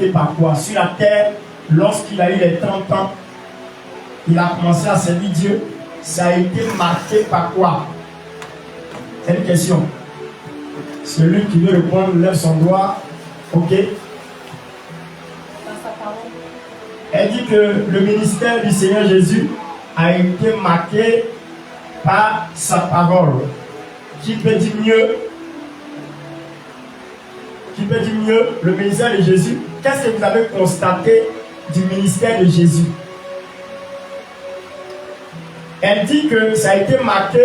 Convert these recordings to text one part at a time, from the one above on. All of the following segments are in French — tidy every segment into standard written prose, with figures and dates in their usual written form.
marqué par quoi? Sur la terre, lorsqu'il a eu les 30 ans, il a commencé à servir Dieu. Ça a été marqué par quoi? C'est une question. Celui qui veut répondre, lève son doigt. Ok. Elle dit que le ministère du Seigneur Jésus a été marqué par sa parole. Qui peut dire mieux? Qui peut dire mieux le ministère de Jésus? Qu'est-ce que vous avez constaté du ministère de Jésus? Elle dit que ça a été marqué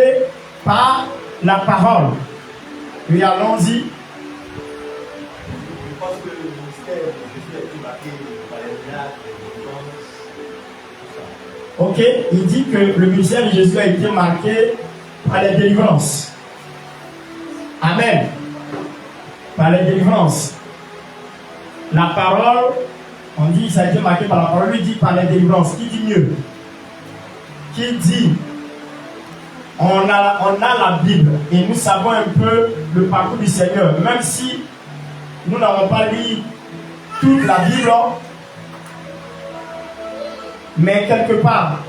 par la parole. Oui, allons-y. Je pense que le ministère de Jésus a été marqué par les miracles, les délivrances, tout ça. Ok, il dit que le ministère de Jésus a été marqué par les délivrances. Amen. Par les délivrances. La parole, on dit que ça a été marqué par la parole, lui dit par les délivrances. Qui dit mieux? Qui dit on a la Bible et nous savons un peu le parcours du Seigneur, même si nous n'avons pas lu toute la Bible, mais quelque part,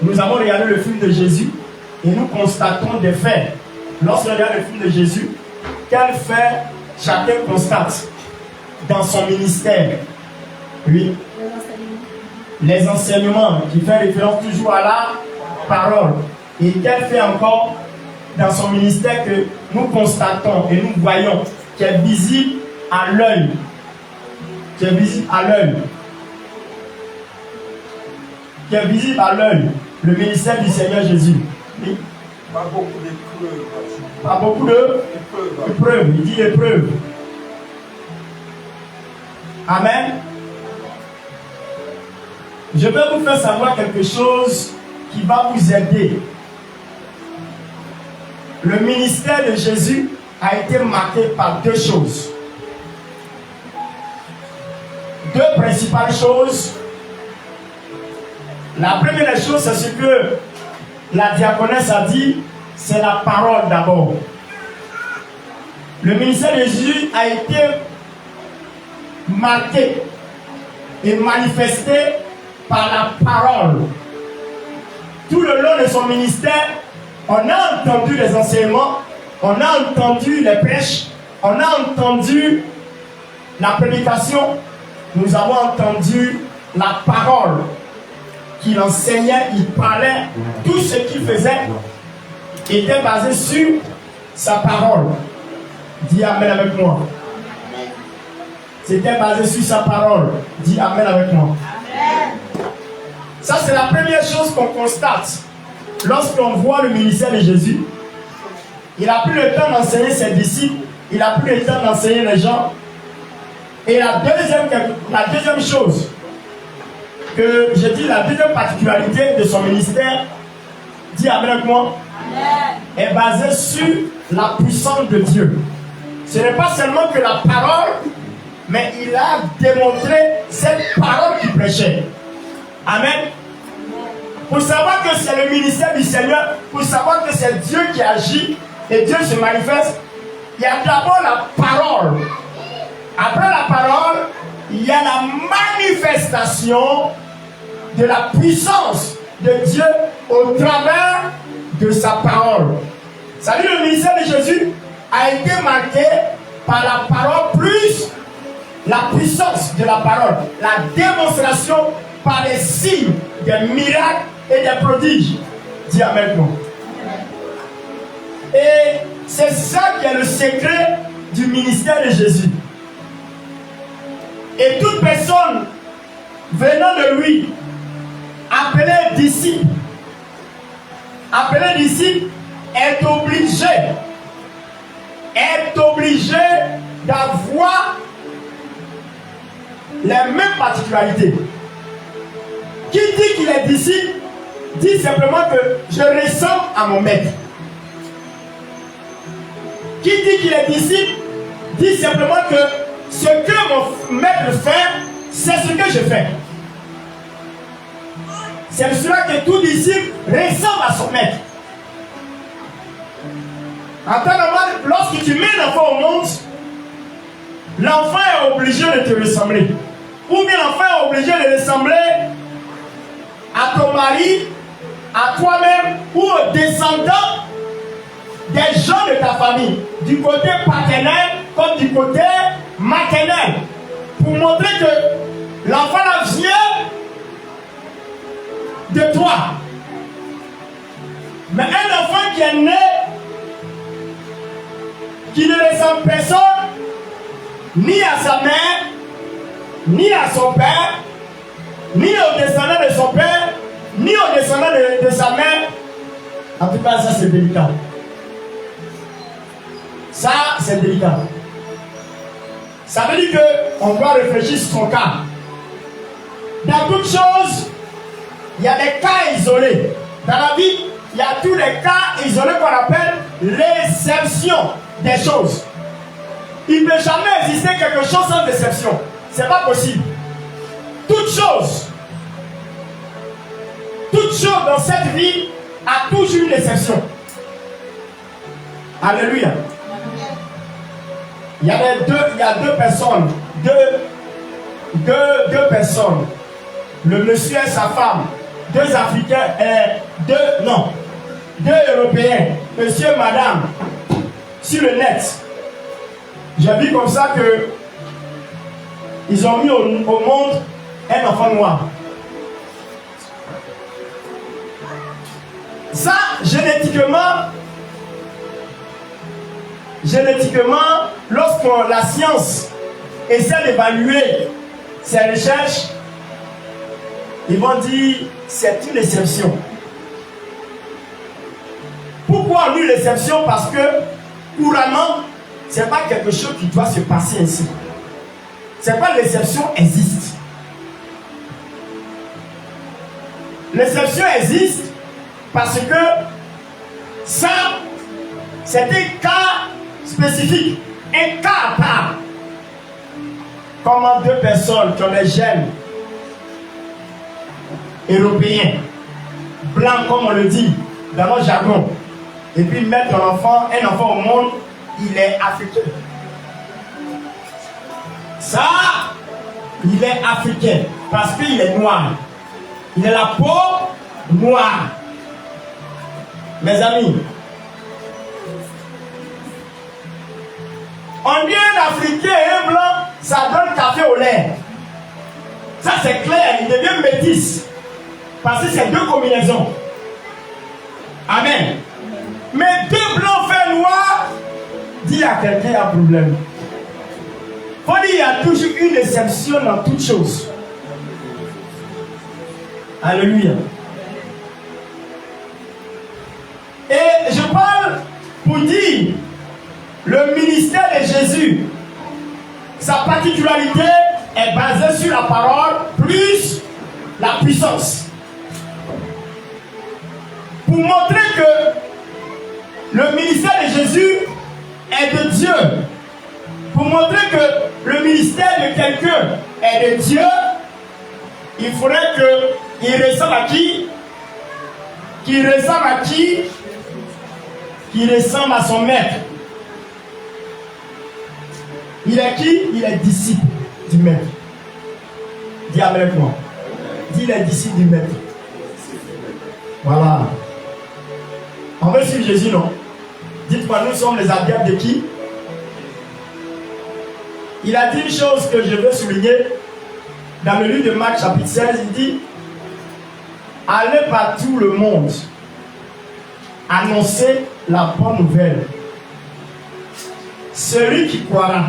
nous avons regardé le film de Jésus et nous constatons des faits. Lorsqu'on regarde le film de Jésus, quels faits chacun constate dans son ministère? Oui. Les enseignements qui font référence toujours à la parole. Et quel fait encore dans son ministère que nous constatons et nous voyons, qui est visible à l'œil. Qui est visible à l'œil. Qui est visible à l'œil. Le ministère du Seigneur Jésus. Oui. Pas beaucoup d'épreuves. Pas beaucoup d'épreuves. Il dit épreuves. Amen. Je vais vous faire savoir quelque chose qui va vous aider. Le ministère de Jésus a été marqué par deux choses. Deux principales choses. La première chose, c'est ce que la diaconesse a dit, c'est la parole d'abord. Le ministère de Jésus a été marqué et manifesté par la parole. Tout le long de son ministère, on a entendu les enseignements, on a entendu les prêches, on a entendu la prédication, nous avons entendu la parole qu'il enseignait, il parlait, tout ce qu'il faisait était basé sur sa parole. Dis Amen avec moi. C'était basé sur sa parole. Dis Amen avec moi. Amen. Ça, c'est la première chose qu'on constate lorsqu'on voit le ministère de Jésus. Il a pris le temps d'enseigner ses disciples, il a pris le temps d'enseigner les gens. Et la deuxième chose que je dis, la deuxième particularité de son ministère, dis Amen avec moi, Amen, est basée sur la puissance de Dieu. Ce n'est pas seulement que la parole, mais il a démontré cette parole qu'il prêchait. Amen. Pour savoir que c'est le ministère du Seigneur, pour savoir que c'est Dieu qui agit et Dieu se manifeste, il y a d'abord la parole. Après la parole, il y a la manifestation de la puissance de Dieu au travers de sa parole. C'est-à-dire le ministère de Jésus a été marqué par la parole plus la puissance de la parole, la démonstration par les signes, des miracles et des prodiges. Dis Amen. Et c'est ça qui est le secret du ministère de Jésus. Et toute personne venant de lui, appelée disciple, est obligé d'avoir les mêmes particularités. Qui dit qu'il est disciple, dit simplement que je ressemble à mon maître. Qui dit qu'il est disciple, dit simplement que ce que mon maître fait, c'est ce que je fais. C'est pour cela que tout disciple ressemble à son maître. En temps normal, lorsque tu mets l'enfant au monde, l'enfant est obligé de te ressembler. Ou bien l'enfant est obligé de ressembler à ton mari, à toi-même ou aux descendants des gens de ta famille, du côté paternel comme du côté maternel, pour montrer que l'enfant là vient de toi. Mais un enfant qui est né, qui ne ressemble personne, ni à sa mère, ni à son père, ni aux descendants de son père, ni aux descendants de sa mère, en tout cas, ça c'est délicat. Ça, c'est délicat. Ça veut dire qu'on doit réfléchir sur son cas. Dans toutes choses, il y a des cas isolés. Dans la vie, il y a tous les cas isolés qu'on appelle l'exception des choses. Il ne peut jamais exister quelque chose sans exception. Ce n'est pas possible. Toute chose dans cette vie a toujours une exception. Alléluia. Il y a deux personnes, deux personnes. Le monsieur et sa femme, deux Africains, deux Européens, monsieur et madame, sur le net. J'ai vu comme ça que ils ont mis au monde un enfant noir. Ça, génétiquement, lorsque la science essaie d'évaluer ces recherches, ils vont dire c'est une exception. Pourquoi on dit l'exception? Parce que couramment, ce n'est pas quelque chose qui doit se passer ainsi. Ce n'est pas l'exception existe. L'exception existe parce que ça, c'est un cas spécifique, un cas à part. Comment deux personnes qui ont les gènes européens, blancs comme on le dit dans notre jargon, et puis mettre un enfant au monde, il est africain. Ça, il est africain parce qu'il est noir. Il a la peau noire. Mes amis, on dit un Africain et un blanc, ça donne café au lait. Ça c'est clair, il devient métis. Parce que c'est deux combinaisons. Amen. Mais deux blancs fait noir, dis à quelqu'un il y a un problème. Faut dire il y a toujours une exception dans toute chose. Alléluia. Et je parle pour dire le ministère de Jésus, sa particularité est basée sur la parole plus la puissance. Pour montrer que le ministère de Jésus est de Dieu, pour montrer que le ministère de quelqu'un est de Dieu, il faudrait qu'il ressemble à qui? Qu'il ressemble à qui? Qu'il ressemble à son maître. Il est qui? Il est disciple du maître. Dis avec moi. Dis il est disciple du maître. Voilà. On veut suivre Jésus, non? Dites-moi, nous sommes les adeptes de qui? Il a dit une chose que je veux souligner. Dans le livre de Marc chapitre 16, il dit: allez par tout le monde, annoncer la bonne nouvelle. Celui qui croira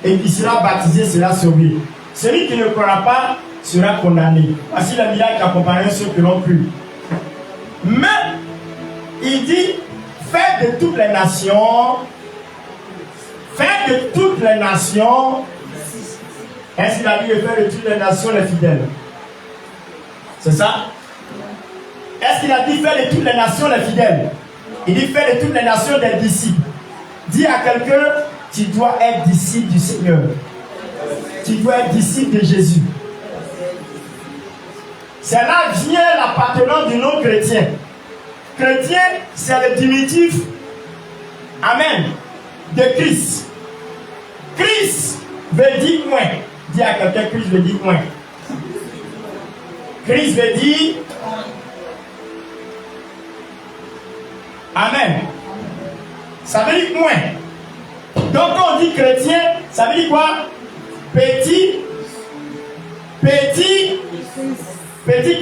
et qui sera baptisé sera sauvé. Celui qui ne croira pas sera condamné. Voici les miracles qui accompagnent ceux qui l'ont cru. Mais il dit: faites de toutes les nations, faites de toutes les nations. Est-ce qu'il a dit de faire de toutes les nations les fidèles? C'est ça? Est-ce qu'il a dit faire de toutes les nations les fidèles? Il dit faire de toutes les nations des disciples. Dis à quelqu'un: tu dois être disciple du Seigneur. Tu dois être disciple de Jésus. C'est là vient l'appartenance du nom chrétien. Chrétien, c'est le diminutif, amen, de Christ. Christ veut dire moins. Dis à quelqu'un, Christ veut dire moins. Christ veut dire. Amen. Ça veut dire moins. Donc quand on dit chrétien, ça veut dire quoi? Petit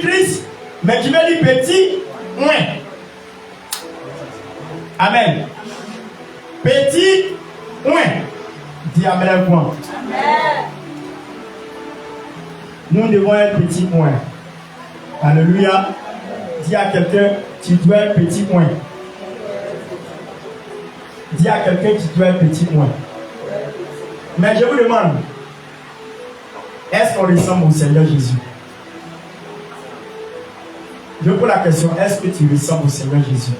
Christ, mais qui veut dire petit moins. Amen. Petit moins. Dis amen un point. Nous devons être petit point. Alléluia. Dis à quelqu'un, tu dois être petit point. Dis à quelqu'un, tu dois être petit point. Mais je vous demande, est-ce qu'on ressemble au Seigneur Jésus? Je vous pose la question, est-ce que tu ressembles au Seigneur Jésus?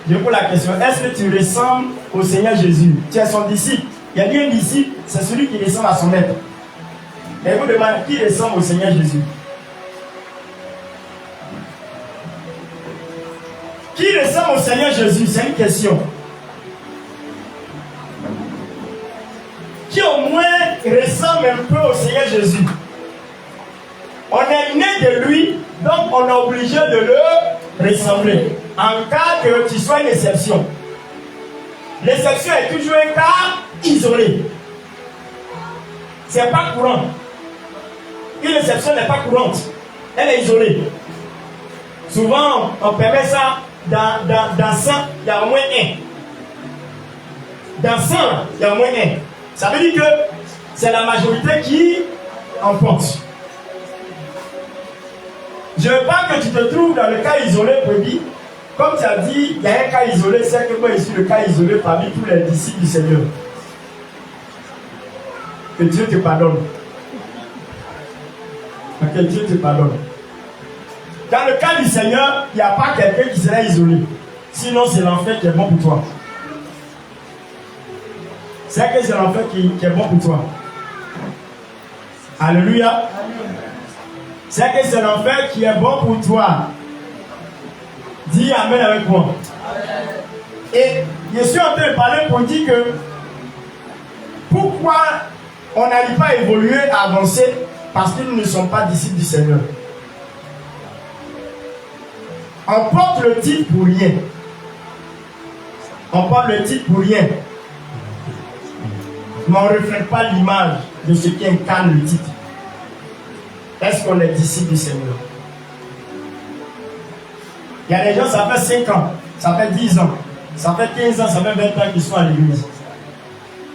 Je vous pose la question, est-ce que tu ressembles au Seigneur Jésus? Tu es son disciple. Il y a bien un disciple, c'est celui qui ressemble à son maître. Et vous demandez qui ressemble au Seigneur Jésus? Qui ressemble au Seigneur Jésus? C'est une question. Qui au moins ressemble un peu au Seigneur Jésus? On est né de lui, donc on est obligé de le ressembler. En cas que tu sois une exception. L'exception est toujours un cas isolé. C'est pas courant. Une exception n'est pas courante. Elle est isolée. Souvent, on permet ça dans 100, il y a au moins un. Dans 100, il y a au moins un. Ça veut dire que c'est la majorité qui emporte. Je veux pas que tu te trouves dans le cas isolé, Prébi. Comme tu as dit, il y a un cas isolé, c'est que moi je suis le cas isolé parmi tous les disciples du Seigneur. Que Dieu te pardonne. Que Dieu te pardonne. Dans le cas du Seigneur, il n'y a pas quelqu'un qui sera isolé. Sinon, c'est l'enfer qui est bon pour toi. C'est que c'est l'enfer qui est bon pour toi. Alléluia. C'est que c'est l'enfer qui est bon pour toi. Dis amen avec moi. Et je suis en train de parler pour dire que pourquoi on n'arrive pas à évoluer, à avancer, parce que nous ne sommes pas disciples du Seigneur. On porte le titre pour rien. On porte le titre pour rien. Mais on ne reflète pas l'image de ce qui incarne le titre. Est-ce qu'on est disciple du Seigneur? Il y a des gens, ça fait 5 ans, ça fait 10 ans, ça fait 15 ans, ça fait 20 ans qu'ils sont à l'église.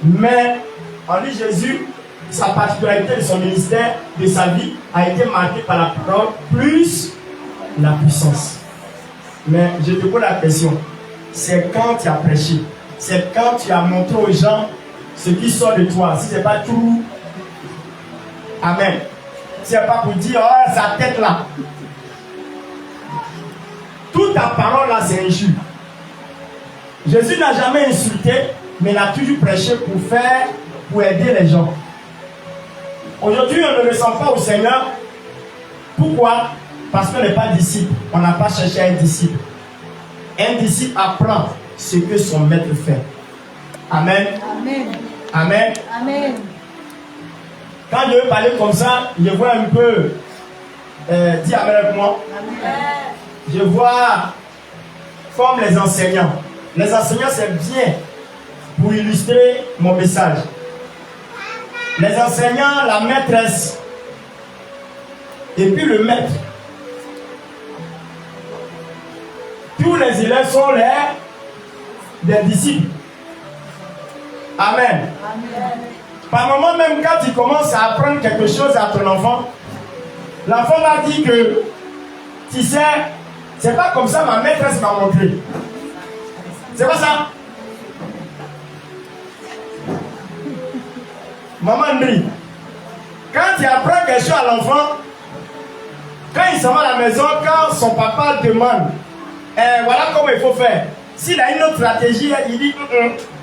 Mais, en dit Jésus, sa particularité de son ministère, de sa vie, a été marquée par la parole plus la puissance. Mais je te pose la question, c'est quand tu as prêché, c'est quand tu as montré aux gens ce qui sort de toi. Si ce n'est pas tout, amen. Si ce n'est pas pour dire, oh, sa tête là. Toute ta parole là, c'est injure. Jésus n'a jamais insulté, mais il a toujours prêché pour aider les gens. Aujourd'hui, on ne ressent pas au Seigneur. Pourquoi? Parce qu'on n'est pas disciple. On n'a pas cherché à être disciple. Un disciple apprend ce que son maître fait. Amen. Amen. Amen. Amen. Quand je veux parler comme ça, je vois un peu. Dis amen avec moi. Amen. Je vois comme les enseignants. Les enseignants, c'est bien pour illustrer mon message. Les enseignants, la maîtresse, et puis le maître. Tous les élèves sont des disciples. Amen. Amen. Par moment, même quand tu commences à apprendre quelque chose à ton enfant, l'enfant va dire que, tu sais, c'est pas comme ça ma maîtresse m'a montré. C'est pas ça. Maman Andri, quand tu apprends quelque chose à l'enfant, quand il s'en va à la maison, quand son papa demande, voilà comment il faut faire. S'il a une autre stratégie, il dit,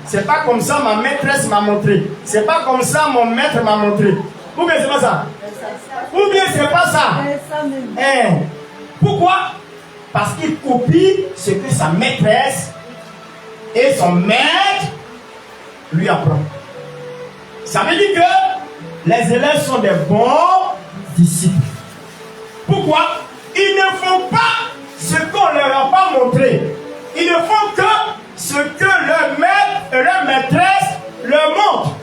c'est pas comme ça ma maîtresse m'a montré. C'est pas comme ça mon maître m'a montré. Ou bien c'est pas ça. Ou bien c'est pas ça. Pourquoi? Parce qu'il copie ce que sa maîtresse et son maître lui apprend. Ça veut dire que les élèves sont des bons disciples. Pourquoi? Ils ne font pas ce qu'on leur a pas montré. Ils ne font que ce que leur maître et leur maîtresse leur montrent.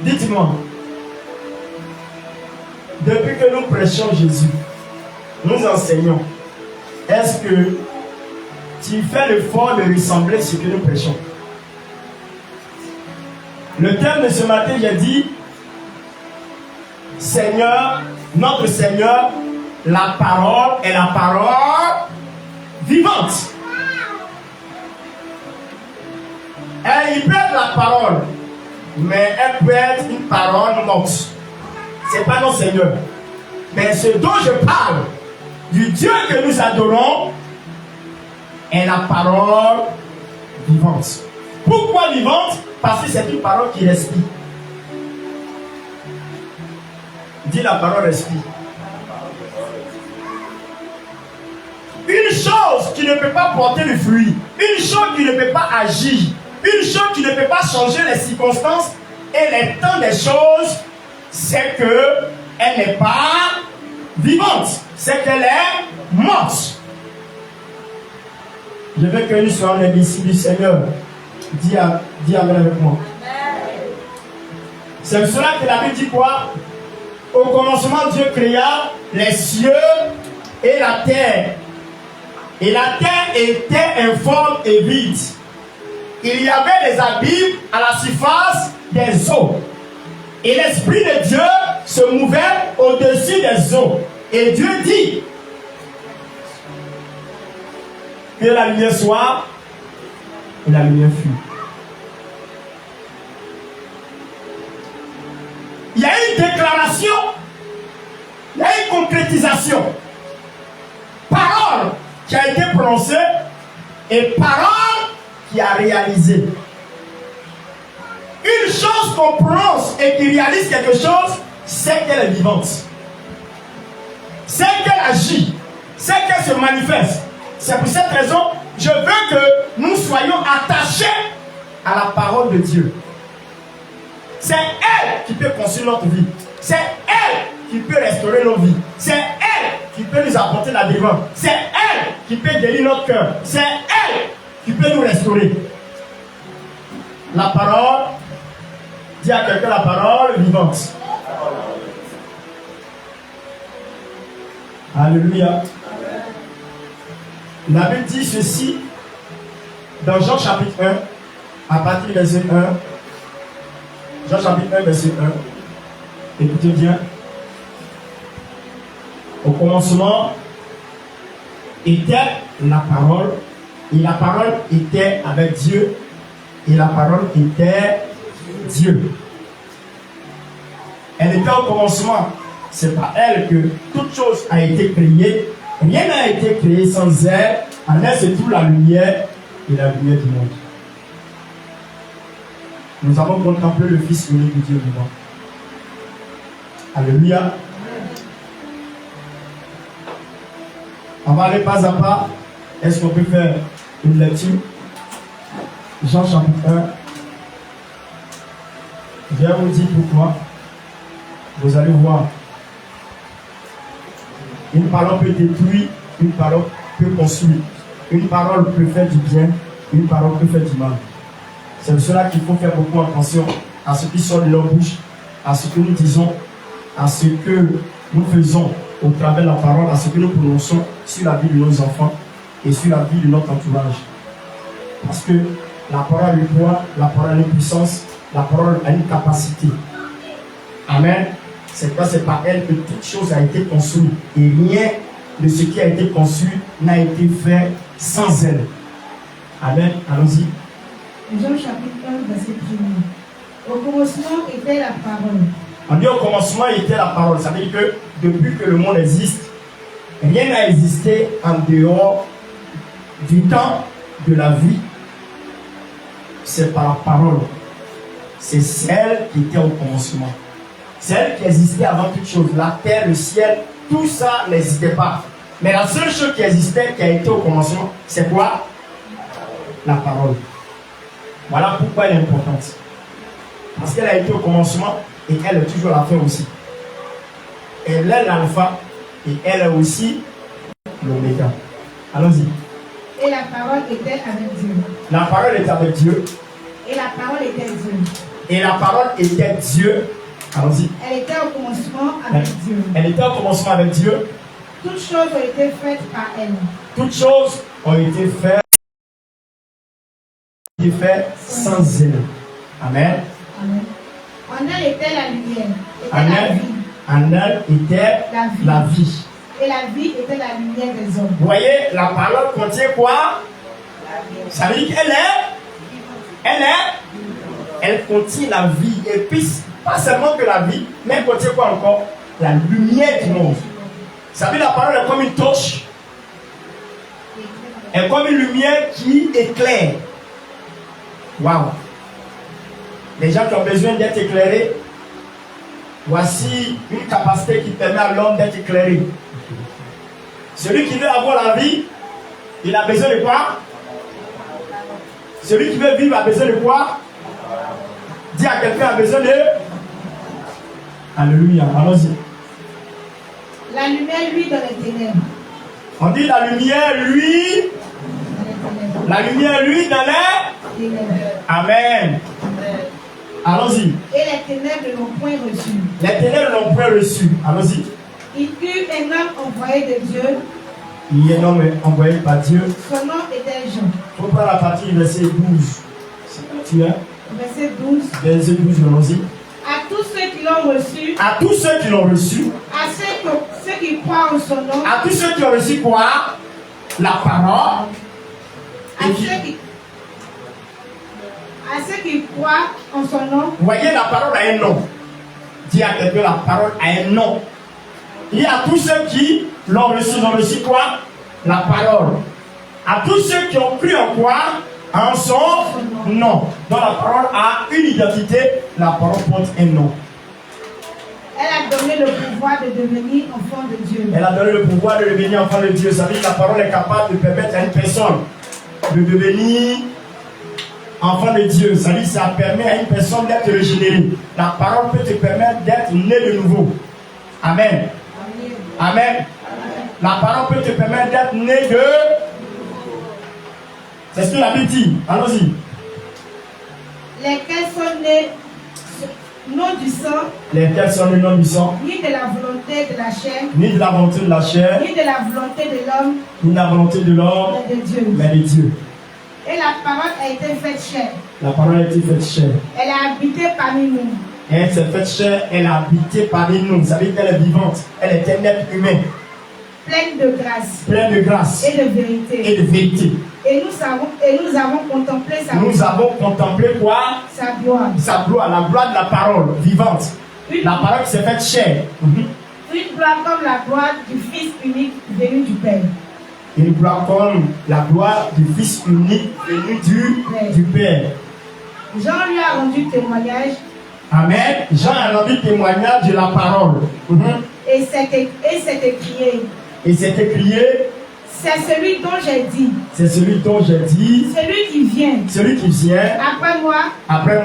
Dites-moi, depuis que nous prêchons Jésus, nous enseignons, est-ce que tu fais l'effort de ressembler à ce que nous prêchons? Le thème de ce matin, j'ai dit, Seigneur, notre Seigneur, la parole est la parole vivante. Il peut être la parole, mais elle peut être une parole morte. Ce n'est pas notre Seigneur. Mais ce dont je parle, du Dieu que nous adorons, est la parole vivante. Pourquoi vivante? Parce que c'est une parole qui respire. Dis la parole respire. Une chose qui ne peut pas porter le fruit, une chose qui ne peut pas agir, une chose qui ne peut pas changer les circonstances et les temps des choses, c'est qu'elle n'est pas vivante, c'est qu'elle est morte. Je veux que nous soyons les disciples du Seigneur. Dis Amen avec moi. C'est pour cela que la Bible dit quoi? Au commencement, Dieu créa les cieux et la terre. Et la terre était informe et vide. Il y avait des abîmes à la surface des eaux. Et l'Esprit de Dieu se mouvait au-dessus des eaux. Et Dieu dit que la lumière soit, et la lumière fut. Il y a une déclaration, il y a une concrétisation. Parole qui a été prononcée et parole qui a réalisé. Une chose qu'on prononce et qui réalise quelque chose, c'est qu'elle est vivante. C'est qu'elle agit. C'est qu'elle se manifeste. C'est pour cette raison, je veux que nous soyons attachés à la parole de Dieu. C'est elle qui peut construire notre vie. C'est elle qui peut restaurer nos vies. C'est elle qui peut nous apporter la délivrance. C'est elle qui peut guérir notre cœur. C'est elle qui peut nous restaurer. La parole, dis à quelqu'un la parole vivante. Alléluia. La Bible dit ceci dans Jean chapitre 1, à partir du verset 1. Jean chapitre 1, verset 1. Écoutez bien. Au commencement était la parole, et la parole était avec Dieu, et la parole était Dieu. Elle était au commencement. C'est par elle que toute chose a été créée. Rien n'a été créé sans elle. En elle se trouve la lumière et la lumière du monde. Nous avons contemplé le Fils unique de Dieu vivant. Alléluia. On va aller pas à pas. Est-ce qu'on peut faire une lecture? Jean chapitre 1. Je vais vous dire pourquoi. Vous allez voir. Une parole peut détruire, une parole peut construire. Une parole peut faire du bien, une parole peut faire du mal. C'est pour cela qu'il faut faire beaucoup attention à ce qui sort de leur bouche, à ce que nous disons, à ce que nous faisons au travers de la parole, à ce que nous prononçons sur la vie de nos enfants et sur la vie de notre entourage. Parce que la parole a le poids, la parole a une puissance, la parole a une capacité. Amen. C'est par elle que toute chose a été construite. Et rien de ce qui a été conçu n'a été fait sans elle. Amen. Allons-y. Jean chapitre 1, verset 1. Au commencement était la parole. On dit au commencement était la parole. Ça veut dire que depuis que le monde existe, rien n'a existé en dehors du temps, de la vie. C'est par la parole. C'est celle qui était au commencement. Celle qui existait avant toute chose. La terre, le ciel, tout ça n'existait pas. Mais la seule chose qui existait, qui a été au commencement, c'est quoi? La parole. Voilà pourquoi elle est importante. Parce qu'elle a été au commencement et elle est toujours à la fin aussi. Elle est l'alpha et elle est aussi l'oméga. Allons-y. Et la parole était avec Dieu. La parole est avec Dieu. Et la parole était Dieu. Et la parole était Dieu. Allons-y. Elle était au commencement avec Dieu. Elle était au commencement avec Dieu. Toutes choses ont été faites par elle. Toutes choses ont été faites sans elle. Amen. Amen. En elle était la lumière. Était En la elle, vie. en elle était la vie. Et la vie était la lumière des hommes. Vous voyez, la parole contient quoi? Ça veut dire qu'elle elle contient la vie. Et puis, pas seulement que la vie, mais elle contient quoi encore? La lumière du monde. Ça veut dire la parole est comme une torche. Elle est comme une lumière qui éclaire. Waouh! Les gens qui ont besoin d'être éclairés, voici une capacité qui permet à l'homme d'être éclairé. Celui qui veut avoir la vie, il a besoin de quoi? Celui qui veut vivre a besoin de quoi? Dis à quelqu'un a besoin de... Alléluia, allons-y. La lumière, lui, dans les ténèbres. On dit la lumière, lui. La lumière, lui, dans les... Ténèbres. Amen. Allons-y. Et les ténèbres ne l'ont point reçu. Les ténèbres n'ont point reçu. Allons-y. Il eut un homme envoyé de Dieu. Il y a un homme envoyé par Dieu. Son nom était Jean. Il faut prendre la partie du verset 12. C'est parti, hein? Verset 12. Verset 12, allons-y. À tous ceux qui l'ont reçu. À tous ceux qui l'ont reçu. À ceux qui croient en son nom. À tous ceux qui ont reçu quoi? La parole. À ceux qui croient en son nom. Vous voyez, la parole a un nom. Dis à quelqu'un, la parole a un nom. Il y a tous ceux qui l'ont reçu quoi? La parole. À tous ceux qui ont cru en quoi? En son nom. Donc la parole a une identité, la parole porte un nom. Elle a donné le pouvoir de devenir enfant de Dieu. Elle a donné le pouvoir de devenir enfant de Dieu. Ça veut dire que la parole est capable de permettre à une personne de devenir enfant de Dieu. Ça veut dire que ça permet à une personne d'être régénérée. La parole peut te permettre d'être né de nouveau. Amen. Amen. La parole peut te permettre d'être né de... C'est ce que la Bible dit. Allons-y. Lesquels sont nés non du sang, Lesquels sont les noms du sang, ni de la volonté de la chair, ni de la volonté de la chair, ni de la volonté de l'homme, ni de la volonté de l'homme, mais de Dieu. mais de Dieu. Et la parole a été faite chair. La parole a été faite chair. Elle a habité parmi nous. Et elle s'est faite chair, elle a habité parmi nous. Ça veut dire qu'elle est vivante. Elle est un être humain. Pleine de grâce. Pleine de grâce Et de vérité. et de vérité. Et nous avons contemplé sa Nous avons contemplé quoi? Sa gloire. Sa gloire, la gloire de la parole vivante. La parole qui s'est faite chair. Une gloire comme la gloire du Fils unique venu du Père. Une gloire comme la gloire du Fils unique venu du Père. Jean lui a rendu témoignage. Amen. Jean a rendu témoignage de la parole. Et c'est écrié. Et c'est écrié. C'est celui dont j'ai dit. C'est celui dont j'ai dit. Celui qui vient. Celui qui vient. Après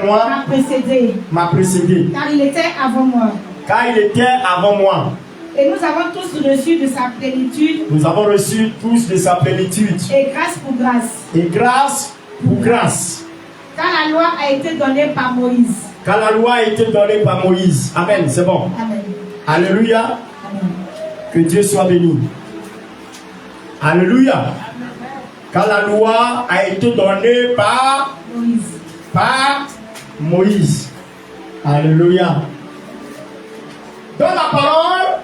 moi. M'a précédé. M'a précédé. Car il était avant moi. Car il était avant moi. Et nous avons tous reçu de sa plénitude. Nous avons reçu tous de sa plénitude. Et grâce pour grâce. Et grâce pour grâce. Car la loi a été donnée par Moïse. Car la loi a été donnée par Moïse. Amen, c'est bon. Amen. Alléluia. Amen. Que Dieu soit béni. Alléluia. Amen. Car la loi a été donnée par Moïse. Alléluia. Dans la parole,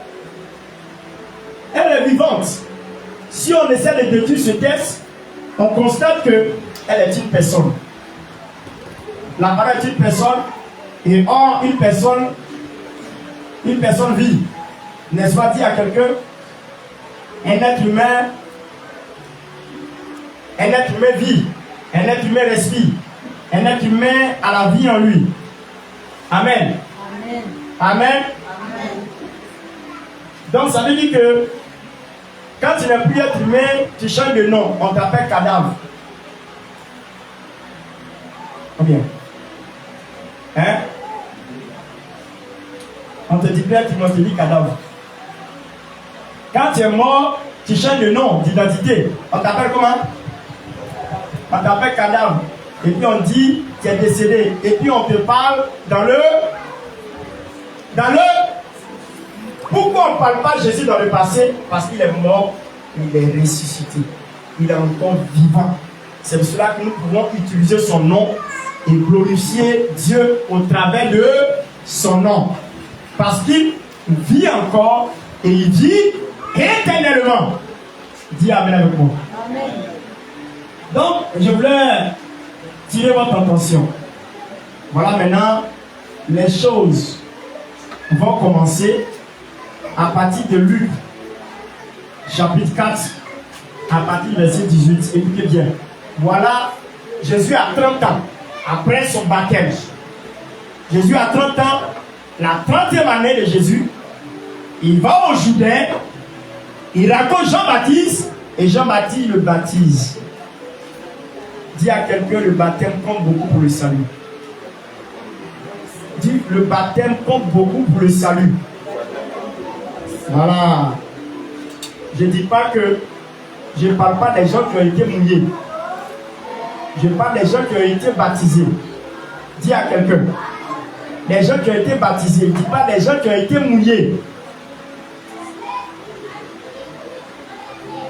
elle est vivante. Si on essaie de détruire ce texte, on constate qu'elle est une personne. La parole est une personne. Et or, une personne vit. N'est-ce pas, dit à quelqu'un, un être humain vit, un être humain respire, un être humain a la vie en lui. Amen. Amen. Amen. Amen. Donc ça veut dire que quand tu n'es plus être humain, tu changes de nom, on t'appelle cadavre. Combien? Hein? On te dit Père, on te dit cadavre. Quand tu es mort, tu changes de nom, d'identité. On t'appelle comment? On t'appelle cadavre. Et puis on dit tu es décédé. Et puis on te parle dans le... Pourquoi on ne parle pas de Jésus dans le passé? Parce qu'il est mort, il est ressuscité. Il est encore vivant. C'est pour cela que nous pouvons utiliser son nom et glorifier Dieu au travers de son nom. Parce qu'il vit encore et il vit éternellement. Dis Amen avec moi. Amen. Donc, je voulais tirer votre attention. Voilà maintenant, les choses vont commencer à partir de Luc, chapitre 4, à partir du verset 18. Écoutez bien. Voilà, Jésus a 30 ans, après son baptême. Jésus a 30 ans, la 30e année de Jésus. Il va au Jourdain, il raconte Jean-Baptiste, et Jean-Baptiste le baptise. Dis à quelqu'un, le baptême compte beaucoup pour le salut. Dis, le baptême compte beaucoup pour le salut. Voilà. Je ne dis pas que je ne parle pas des gens qui ont été mouillés. Je parle des gens qui ont été baptisés. Dis à quelqu'un. Les gens qui ont été baptisés. Je ne dis pas des gens qui ont été mouillés.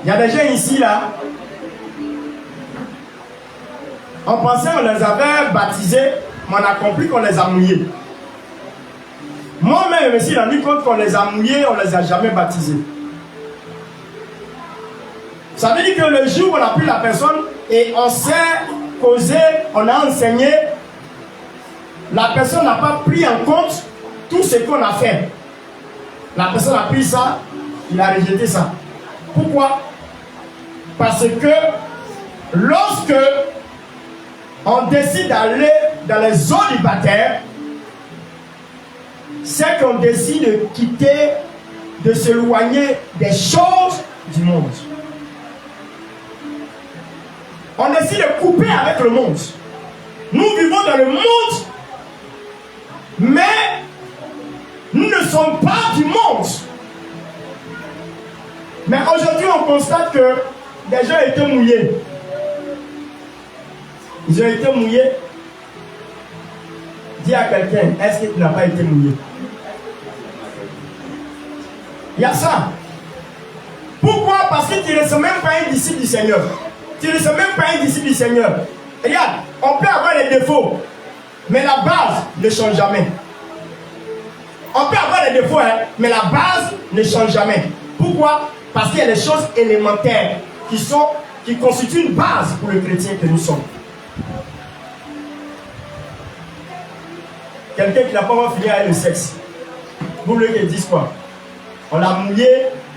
Il y a des gens ici, là. On pensait qu'on les avait baptisés, mais on a compris qu'on les a mouillés. Moi-même, je me suis rendu compte qu'on les a mouillés, on ne les a jamais baptisés. Ça veut dire que le jour où on a pris la personne et on s'est causé, on a enseigné, la personne n'a pas pris en compte tout ce qu'on a fait. La personne a pris ça, il a rejeté ça. Pourquoi? Parce que lorsque on décide d'aller dans les eaux du baptême, c'est qu'on décide de quitter, de s'éloigner des choses du monde. On décide de couper avec le monde. Nous vivons dans le monde, mais nous ne sommes pas du monde. Mais aujourd'hui, on constate que des gens étaient mouillés. Ils ont été mouillés. Dis à quelqu'un, est-ce que tu n'as pas été mouillé? Il y a ça. Pourquoi? Parce que tu ne sais même pas un disciple du Seigneur. Tu ne sais même pas un disciple du Seigneur. Regarde, on peut avoir des défauts, mais la base ne change jamais. On peut avoir des défauts, hein, mais la base ne change jamais. Pourquoi? Parce qu'il y a des choses élémentaires qui constituent une base pour le chrétien que nous sommes. Quelqu'un qui n'a pas encore fini avec le sexe, vous voulez qu'il dise quoi? On l'a mouillé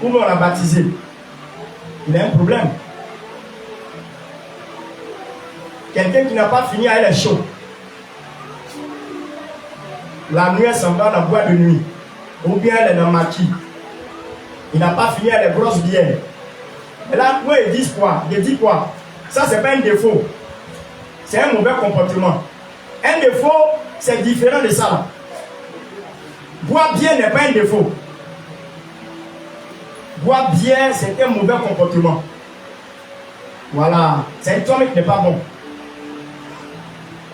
ou on l'a baptisé? Il a un problème. Quelqu'un qui n'a pas fini avec les chauds. La nuit, elle s'en va dans la boîte de nuit. Ou bien elle est dans le maquis. Il n'a pas fini avec les grosses bières. Et là, moi, ils disent quoi? Ils disent quoi? Ça, c'est pas un défaut. C'est un mauvais comportement. Un défaut, c'est différent de ça. Là. Boire bien n'est pas un défaut. Boire bien, c'est un mauvais comportement. Voilà. C'est toi qui n'est pas bon.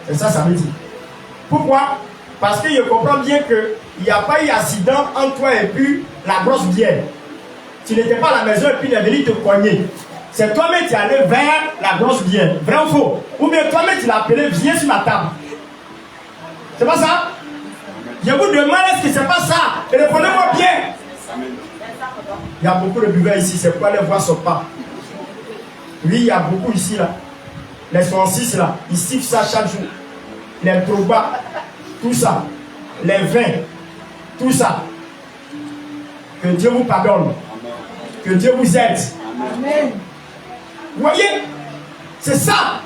C'est ça, ça veut dire. Pourquoi? Parce que je comprends bien qu'il n'y a pas eu accident entre toi et puis la grosse bière. Tu n'étais pas à la maison et puis il est venu te cogner. C'est toi-même qui es allé vers la grosse bière. Vrai ou faux? Ou bien toi-même tu l'as appelé, viens sur ma table. C'est pas ça? Je vous demande, est-ce que c'est pas ça? Et répondez-moi bien. Il y a beaucoup de buveurs ici, c'est pourquoi les voix ne sont pas. Oui, il y a beaucoup ici, là. Les Francis, là, ils sifflent ça chaque jour. Les trobas, tout ça. Les vins, tout ça. Que Dieu vous pardonne. Que Dieu vous aide. Amen. Vous voyez? C'est ça.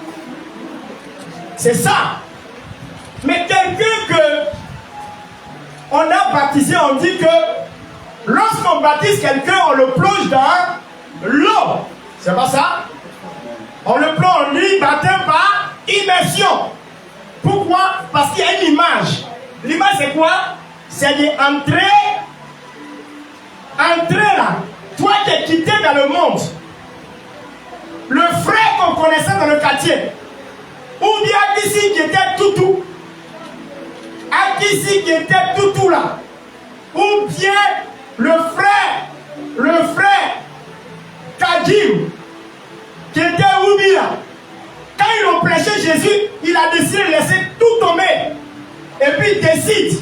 C'est ça. Mais quelqu'un que on a baptisé, on dit que lorsqu'on baptise quelqu'un, on le plonge dans l'eau. C'est pas ça? On le plonge, on dit baptême par immersion. Pour Pourquoi? Parce qu'il y a une image. L'image c'est quoi? C'est d'entrer là. Toi qui es quitté dans le monde. Le frère qu'on connaissait dans le quartier. Ou bien ici qui était toutou. Ici qui était toutou là. Ou bien le frère Kadim qui était Oubi là. Quand ils ont prêché Jésus, il a décidé de laisser tout tomber. Et puis il décide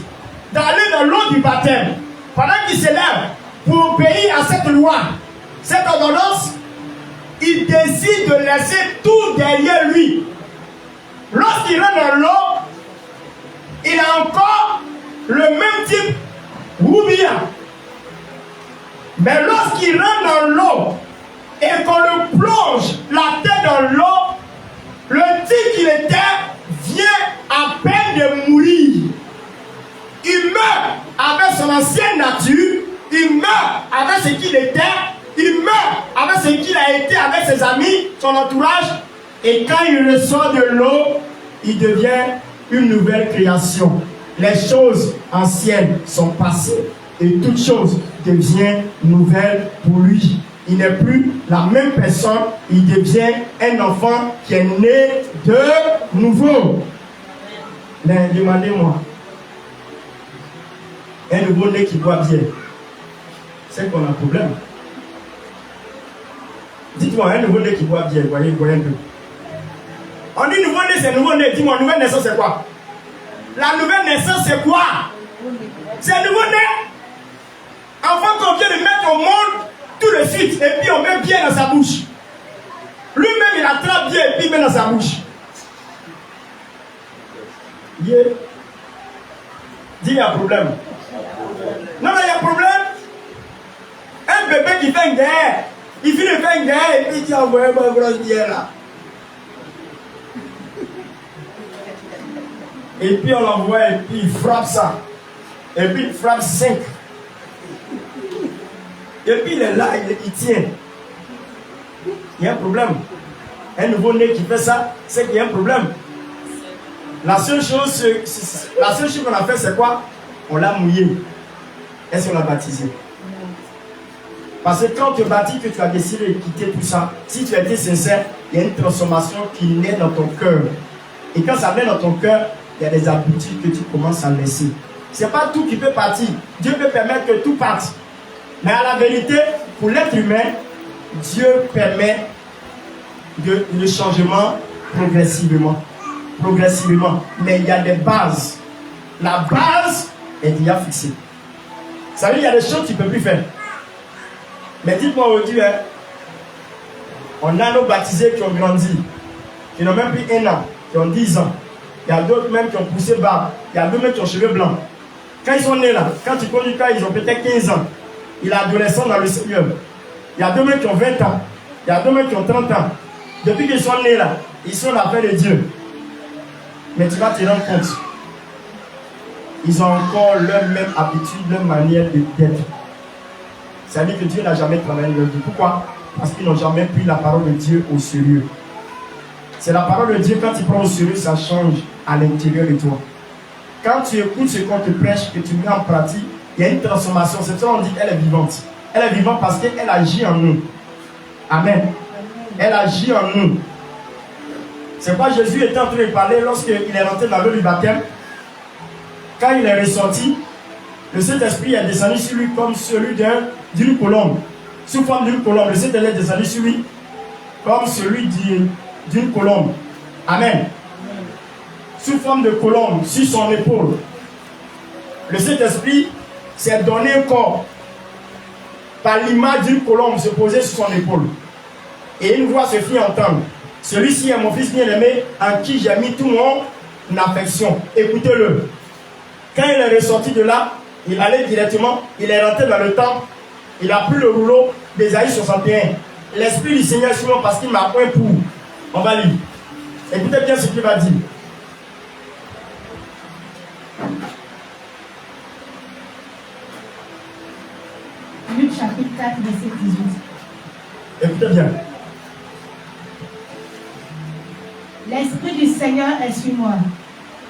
d'aller dans l'eau du baptême. Pendant qu'il s'élève pour obéir à cette loi, cette ordonnance, il décide de laisser tout derrière lui. Lorsqu'il rentre dans l'eau, il a encore le même type Oubia. Mais lorsqu'il rentre dans l'eau et qu'on le plonge la tête dans l'eau, le type qu'il était vient à peine de mourir. Il meurt avec son ancienne nature, il meurt avec ce qu'il était, il meurt avec ce qu'il a été avec ses amis, son entourage, et quand il ressort de l'eau, il devient une nouvelle création. Les choses anciennes sont passées et toute chose devient nouvelle pour lui. Il n'est plus la même personne, il devient un enfant qui est né de nouveau. Mais demandez-moi, un nouveau-né qui boit bien, c'est qu'on a un problème. Dites-moi, un nouveau-né qui boit bien, voyez un peu. On dit nouveau-né, c'est nouveau-né. Dis-moi, nouvelle naissance, c'est quoi? La nouvelle naissance, c'est quoi? C'est nouveau-né. Enfant qu'on vient de mettre au monde tout de suite, et puis on met bien dans sa bouche. Lui-même, il attrape bien et puis il met dans sa bouche. Yeah. Dis, il y a un problème. Non, mais il y a un problème. Un bébé qui fait une guerre, il finit de faire une guerre et puis il dit, envoyez ma grosse bière là. Et puis on l'envoie et puis il frappe ça. Et puis il frappe 5. Et puis il est là, il tient. Il y a un problème. Un nouveau-né qui fait ça, c'est qu'il y a un problème. La seule chose qu'on a fait, c'est quoi? On l'a mouillé. Est-ce qu'on l'a baptisé? Parce que quand tu es baptisé, que tu as décidé de quitter tout ça, si tu as été sincère, il y a une transformation qui naît dans ton cœur. Et quand ça naît dans ton cœur, il y a des habitudes que tu commences à laisser. Ce n'est pas tout qui peut partir. Dieu peut permettre que tout parte. Mais à la vérité, pour l'être humain, Dieu permet le changement progressivement. Progressivement. Mais il y a des bases. La base est déjà fixée. Ça veut dire qu'il y a des choses que tu ne peux plus faire. Mais dites-moi aujourd'hui, hein, on a nos baptisés qui ont grandi, qui n'ont même plus 1 an, qui ont 10 ans. Il y a d'autres même qui ont poussé bas. Il y a d'autres même qui ont cheveux blancs. Quand ils sont nés là, quand tu conduis, quand ils ont peut-être 15 ans, il est adolescent dans le Seigneur. Il y a d'autres même qui ont 20 ans. Il y a d'autres même qui ont 30 ans. Depuis qu'ils sont nés là, ils sont la paix de Dieu. Mais tu vas te rendre compte. Ils ont encore leur même habitude, leur manière d'être. Ça veut dire que Dieu n'a jamais travaillé leur vie. Pourquoi? Parce qu'ils n'ont jamais pris la parole de Dieu au sérieux. C'est la parole de Dieu, quand tu prends au sérieux, ça change à l'intérieur de toi. Quand tu écoutes ce qu'on te prêche, que tu mets en pratique, il y a une transformation. C'est ça qu'on dit qu'elle est vivante. Elle est vivante parce qu'elle agit en nous. Amen. Elle agit en nous. C'est quoi Jésus était en train de parler lorsqu'il est rentré dans l'eau du baptême. Quand il est ressorti, le Saint-Esprit est descendu sur lui comme celui d'une colombe. Sous forme d'une colombe. Le Saint-Esprit est descendu sur lui comme celui d'une colombe. Amen. Sous forme de colombe, sur son épaule. Le Saint-Esprit s'est donné un corps par l'image d'une colombe se poser sur son épaule. Et une voix se fit entendre. Celui-ci est mon fils bien-aimé en qui j'ai mis tout mon affection. Écoutez-le. Quand il est ressorti de là, il allait directement, il est rentré dans le temple, il a pris le rouleau d'Ésaïe 61. L'Esprit du Seigneur est sur moi parce qu'il m'a point pour. On va lire. Écoutez bien ce qu'il va dire. Luc chapitre 4, verset 18. Écoutez bien. L'Esprit du Seigneur est sur moi,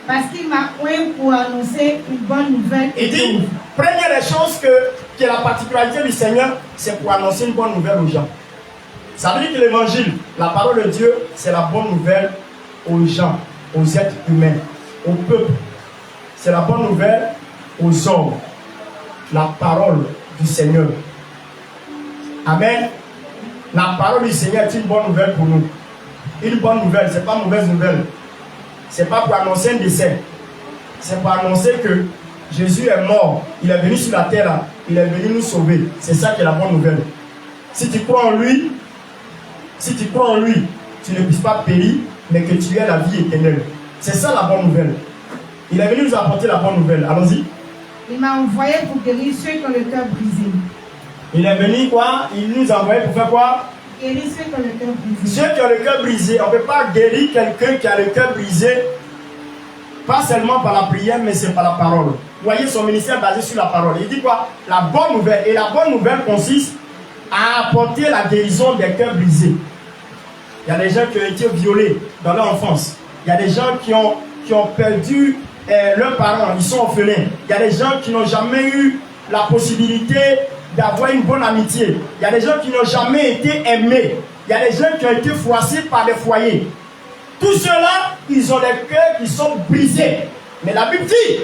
Parce qu'il m'a oint pour annoncer une bonne nouvelle. Il dit, première des choses que la particularité du Seigneur, c'est pour annoncer une bonne nouvelle aux gens. Ça veut dire que l'évangile, la parole de Dieu, c'est la bonne nouvelle aux gens, aux êtres humains, au peuple. C'est la bonne nouvelle aux hommes. La parole du Seigneur. Amen. La parole du Seigneur est une bonne nouvelle pour nous. Une bonne nouvelle, ce n'est pas une mauvaise nouvelle. Ce n'est pas pour annoncer un décès. C'est pour annoncer que Jésus est mort. Il est venu sur la terre. Il est venu nous sauver. C'est ça qui est la bonne nouvelle. Si tu crois en lui, tu ne puisses pas périr, mais que tu aies la vie éternelle. C'est ça la bonne nouvelle. Il est venu nous apporter la bonne nouvelle. Allons-y. Il m'a envoyé pour guérir ceux qui ont le cœur brisé. Il est venu quoi? Il nous a envoyé pour faire quoi? Guérir ceux qui ont le cœur brisé. Ceux qui ont le cœur brisé. On ne peut pas guérir quelqu'un qui a le cœur brisé, pas seulement par la prière, mais c'est par la parole. Vous voyez son ministère basé sur la parole. Il dit quoi? La bonne nouvelle. Et la bonne nouvelle consiste à apporter la guérison des cœurs brisés. Il y a des gens qui ont été violés dans leur enfance. Il y a des gens qui ont perdu leurs parents, ils sont orphelins. Il y a des gens qui n'ont jamais eu la possibilité d'avoir une bonne amitié. Il y a des gens qui n'ont jamais été aimés. Il y a des gens qui ont été froissés par des foyers. Tous ceux-là, ils ont des cœurs qui sont brisés. Mais la Bible dit,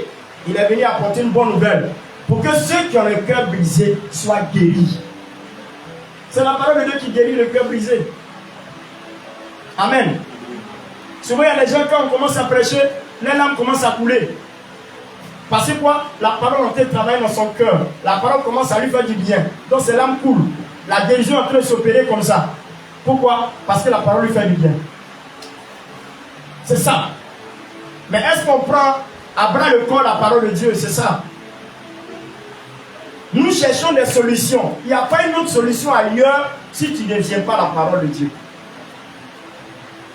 il est venu apporter une bonne nouvelle pour que ceux qui ont le cœur brisé soient guéris. C'est la parole de Dieu qui guérit le cœur brisé. Amen. Souvent, il y a des gens, quand on commence à prêcher, les larmes commencent à couler. Parce que quoi? La parole en train de travailler dans son cœur. La parole commence à lui faire du bien. Donc, ses larmes coulent. La guérison est en train de s'opérer comme ça. Pourquoi? Parce que la parole lui fait du bien. C'est ça. Mais est-ce qu'on prend à bras le corps la parole de Dieu? C'est ça. Nous cherchons des solutions. Il n'y a pas une autre solution ailleurs si tu ne viens pas la parole de Dieu.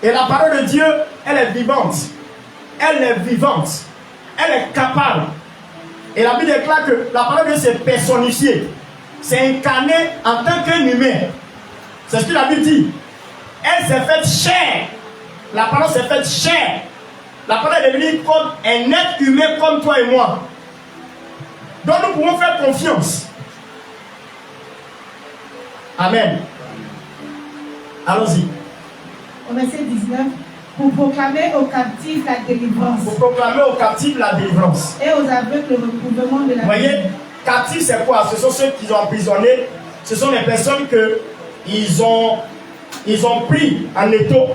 Et la parole de Dieu, elle est vivante. Elle est vivante. Elle est capable. Et la Bible déclare que la parole de Dieu s'est personnifiée. C'est incarné en tant qu'un humain. C'est ce que la Bible dit. Elle s'est faite chair. La parole s'est faite chair. La parole est devenue comme un être humain comme toi et moi. Donc nous pouvons faire confiance. Amen. Allons-y. Au verset 19, pour proclamer aux captifs la délivrance. Pour proclamer aux captifs la délivrance. Et aux aveugles le recouvrement de la vie. Vous voyez, captifs c'est quoi? Ce sont ceux qui ont emprisonnés. Ce sont les personnes que ils ont pris en étau.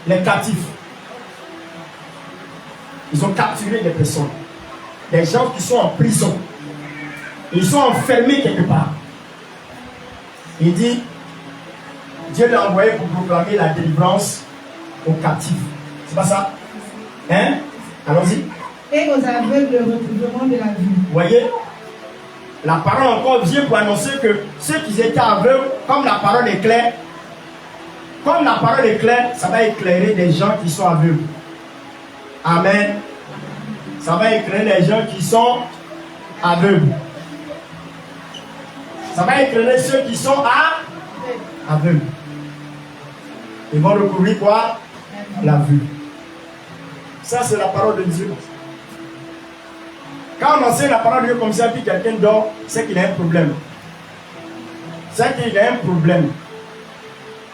Les captifs. Ils ont capturé des personnes. Des gens qui sont en prison. Ils sont enfermés quelque part. Il dit, Dieu l'a envoyé pour proclamer la délivrance aux captifs. C'est pas ça? Hein? Allons-y. Et aux aveugles le recouvrement de la vie. Vous voyez? La parole encore vient pour annoncer que ceux qui étaient aveugles, comme la parole est claire, ça va éclairer des gens qui sont aveugles. Amen. Ça va éclairer les gens qui sont aveugles. Ça va éclairer ceux qui sont aveugles. Ils vont recouvrir quoi? La vue. Ça, c'est la parole de Dieu. Quand on enseigne la parole de Dieu comme ça, puis quelqu'un dort, c'est qu'il a un problème. C'est qu'il a un problème.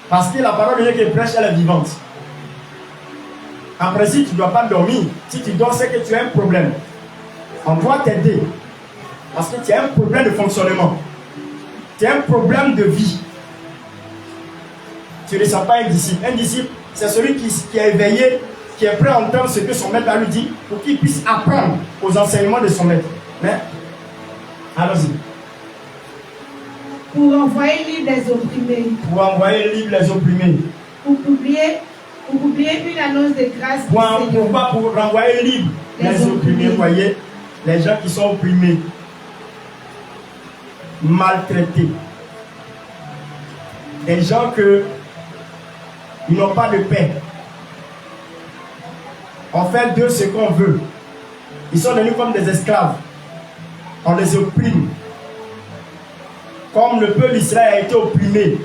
Parce que la parole de Dieu qui prêche, elle est vivante. En principe, tu ne dois pas dormir. Si tu dors, c'est que tu as un problème. On doit t'aider. Parce que tu as un problème de fonctionnement. Tu as un problème de vie. Tu ne sens pas un disciple. Un disciple, c'est celui qui est éveillé, qui est prêt à entendre ce que son maître lui dit pour qu'il puisse apprendre aux enseignements de son maître. Mais, allons-y. Pour envoyer libre les opprimés. Pour envoyer libre les opprimés. Pour publier une annonce de grâce. Pour renvoyer libre les opprimés. Vous voyez, les gens qui sont opprimés, maltraités. Des gens ils n'ont pas de paix. On fait d'eux ce qu'on veut. Ils sont devenus comme des esclaves. On les opprime. Comme le peuple d'Israël a été opprimé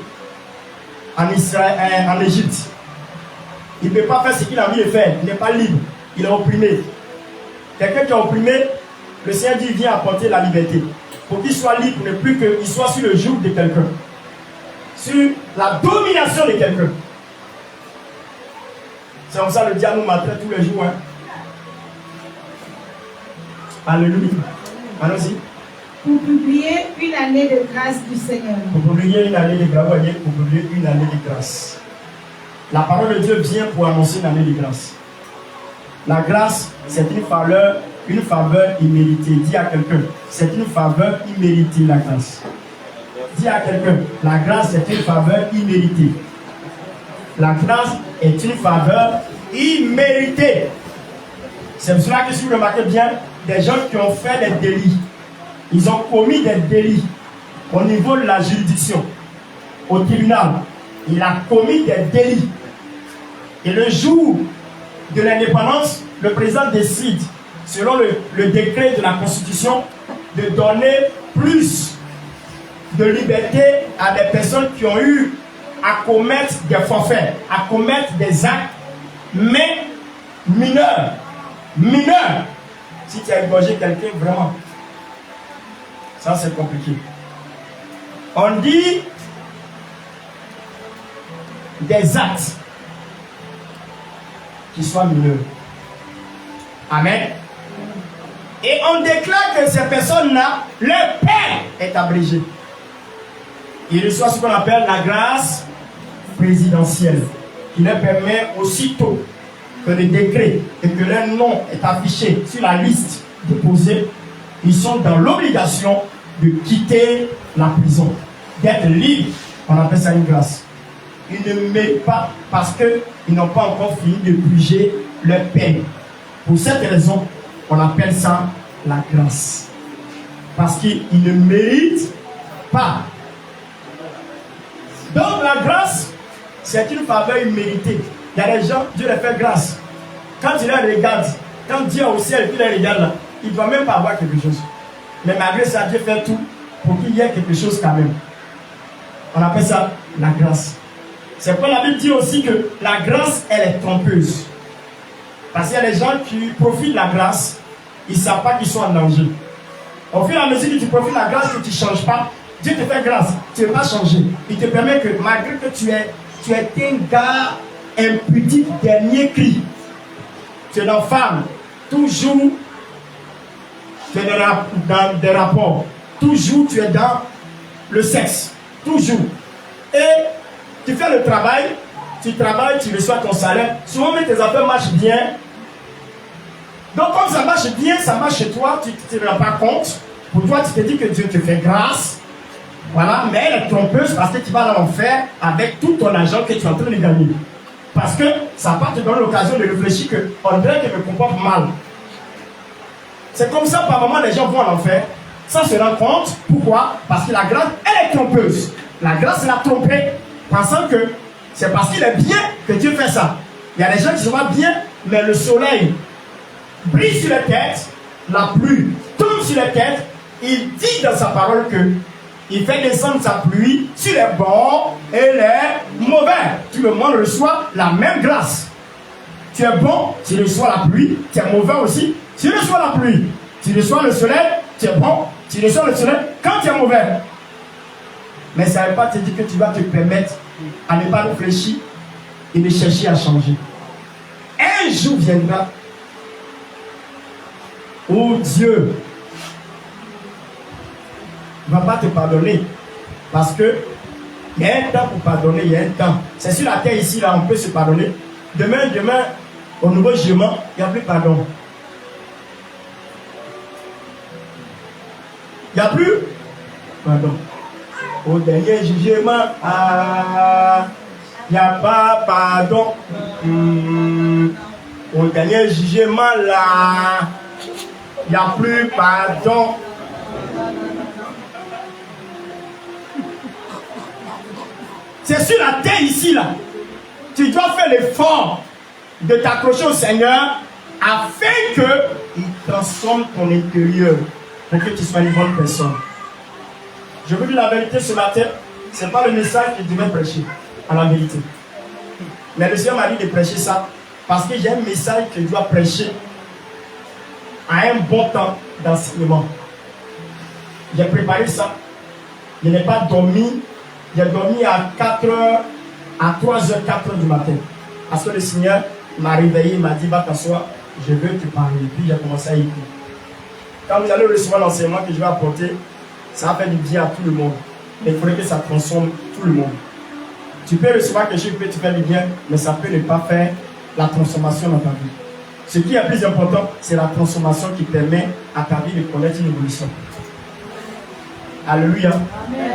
en Égypte. Il ne peut pas faire ce qu'il a envie de faire. Il n'est pas libre. Il est opprimé. Quelqu'un qui est opprimé, le Seigneur dit, vient apporter la liberté. Pour qu'il soit libre, ne plus qu'il soit sur le joug de quelqu'un. Sur la domination de quelqu'un. C'est comme ça le diable nous maltraite tous les jours. Hein. Alléluia. Allons-y. Pour publier une année de grâce du Seigneur. Pour publier une année de grâce. Voyez, pour publier une année de grâce. La parole de Dieu vient pour annoncer une année de grâce. La grâce, c'est une faveur imméritée. Dis à quelqu'un, c'est une faveur imméritée, la grâce. Dis à quelqu'un, la grâce est une faveur imméritée. La grâce est une faveur imméritée. C'est pour cela que si vous remarquez bien, des gens qui ont fait des délits, ils ont commis des délits au niveau de la juridiction, au tribunal. Il a commis des délits. Et le jour de l'indépendance, le président décide, selon le décret de la Constitution, de donner plus de liberté à des personnes qui ont eu à commettre des forfaits, à commettre des actes, mais mineurs. Mineurs. Si tu as égorgé quelqu'un, vraiment, ça c'est compliqué. On dit des actes qui soient mineurs. Amen. Et on déclare que ces personnes-là, leur père est abrégé. Il reçoit ce qu'on appelle la grâce présidentielle, qui leur permet aussitôt que le décret et que leur nom est affiché sur la liste déposée, ils sont dans l'obligation de quitter la prison, d'être libres. On appelle ça une grâce. Ils ne méritent pas parce qu'ils n'ont pas encore fini de purger leur peine. Pour cette raison, on appelle ça la grâce. Parce qu'ils ne méritent pas. Donc la grâce, c'est une faveur imméritée. Il y a des gens, Dieu les fait grâce. Quand il les regarde, quand Dieu est au ciel et qu'il les regarde là, il ne doit même pas avoir quelque chose. Mais malgré ça, Dieu fait tout pour qu'il y ait quelque chose quand même. On appelle ça la grâce. C'est pourquoi la Bible dit aussi que la grâce, elle est trompeuse. Parce qu'il y a des gens qui profitent de la grâce, ils ne savent pas qu'ils sont en danger. Au fur et à mesure que tu profites de la grâce, que tu ne changes pas, Dieu te fait grâce, tu ne veux pas changer. Il te permet que malgré que tu es un gars impudique, dernier cri, tu es dans femme, toujours tu es dans des rapports, toujours tu es dans le sexe, toujours. Et tu fais le travail, tu travailles, tu reçois ton salaire, souvent même tes affaires marchent bien. Donc comme ça marche bien, ça marche chez toi, tu ne te rends pas compte. Pour toi, tu te dis que Dieu te fait grâce. Voilà, mais elle est trompeuse parce que tu vas en faire avec tout ton argent que tu es en train de gagner. Parce que ça va te donner l'occasion de réfléchir qu'on dirait que je me comporte mal. C'est comme ça, par moment, les gens vont en enfer sans se rendre compte. Pourquoi? Parce que la grâce, elle est trompeuse. La grâce l'a trompée, pensant que c'est parce qu'il est bien que Dieu fait ça. Il y a des gens qui se voient bien, mais le soleil brille sur les têtes, la pluie tombe sur les têtes. Il dit dans sa parole que il fait descendre sa pluie sur les bons et les mauvais. Tout le monde reçoit la même grâce. Tu es bon, tu reçois la pluie. Tu es mauvais aussi, tu reçois la pluie. Tu reçois le soleil, tu es bon, tu reçois le soleil quand tu es mauvais. Mais ça ne veut pas te dire que tu vas te permettre à ne pas réfléchir et de chercher à changer. Un jour viendra où Dieu ne va pas te pardonner. Parce que il y a un temps pour pardonner, il y a un temps. C'est sur la terre ici, là, on peut se pardonner. Demain, au nouveau jugement, il n'y a plus pardon. Il n'y a plus pardon. Au dernier jugement, il n'y a pas pardon. Au dernier jugement, là, il n'y a plus pardon. C'est sur la terre ici, là. Tu dois faire l'effort de t'accrocher au Seigneur afin qu'il transforme ton intérieur pour que tu sois une bonne personne. Je vous dis la vérité ce matin, ce n'est pas le message que tu devais prêcher, à la vérité. Mais le Seigneur m'a dit de prêcher ça parce que j'ai un message que je dois prêcher à un bon temps d'enseignement. J'ai préparé ça. Je n'ai pas dormi. J'ai dormi à 4h, à 3h, 4h du matin. Parce que le Seigneur m'a réveillé, il m'a dit, va t'asseoir, je veux te parler. Et puis j'ai commencé à écouter. Quand vous allez recevoir l'enseignement que je vais apporter, ça va faire du bien à tout le monde. Mais il faudrait que ça transforme tout le monde. Tu peux recevoir quelque chose qui peut te faire du bien, mais ça peut ne pas faire la transformation dans ta vie. Ce qui est plus important, c'est la transformation qui permet à ta vie de connaître une évolution. Alléluia. Amen.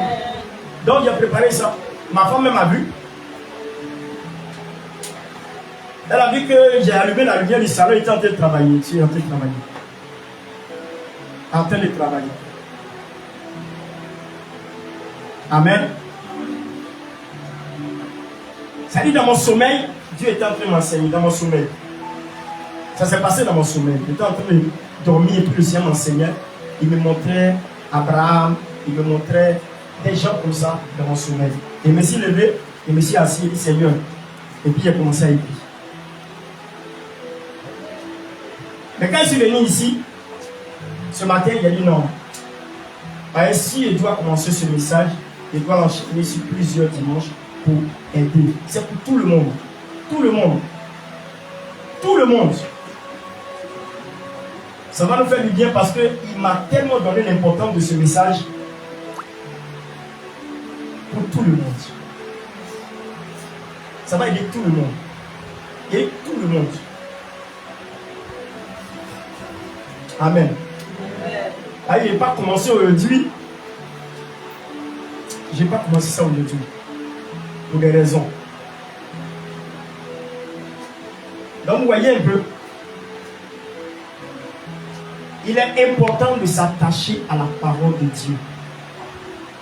Donc j'ai préparé ça. Ma femme même a vu. Elle a vu que j'ai allumé la lumière du salon, elle était en train de travailler. Je suis en train de travailler. En train de travailler. Amen. Ça dit dans mon sommeil, Dieu était en train de m'enseigner, dans mon sommeil. Ça s'est passé dans mon sommeil. J'étais en train de dormir et puis le Seigneur m'enseignait. Il me montrait Abraham, il me montrait des gens comme ça dans mon sommeil. Et je me suis levé, je me suis assis et dit Seigneur. Et puis j'ai commencé à écrire. Mais quand je suis venu ici, ce matin, il a dit non. Si je dois commencer ce message, je dois l'enchaîner sur plusieurs dimanches pour aider. C'est pour tout le monde. Tout le monde. Tout le monde. Ça va nous faire du bien parce qu'il m'a tellement donné l'importance de ce message pour tout le monde. Ça va aider tout le monde. Et tout le monde. Amen. Ah, je n'ai pas commencé aujourd'hui. Je n'ai pas commencé ça aujourd'hui. Pour des raisons. Donc, vous voyez un peu. Il est important de s'attacher à la parole de Dieu.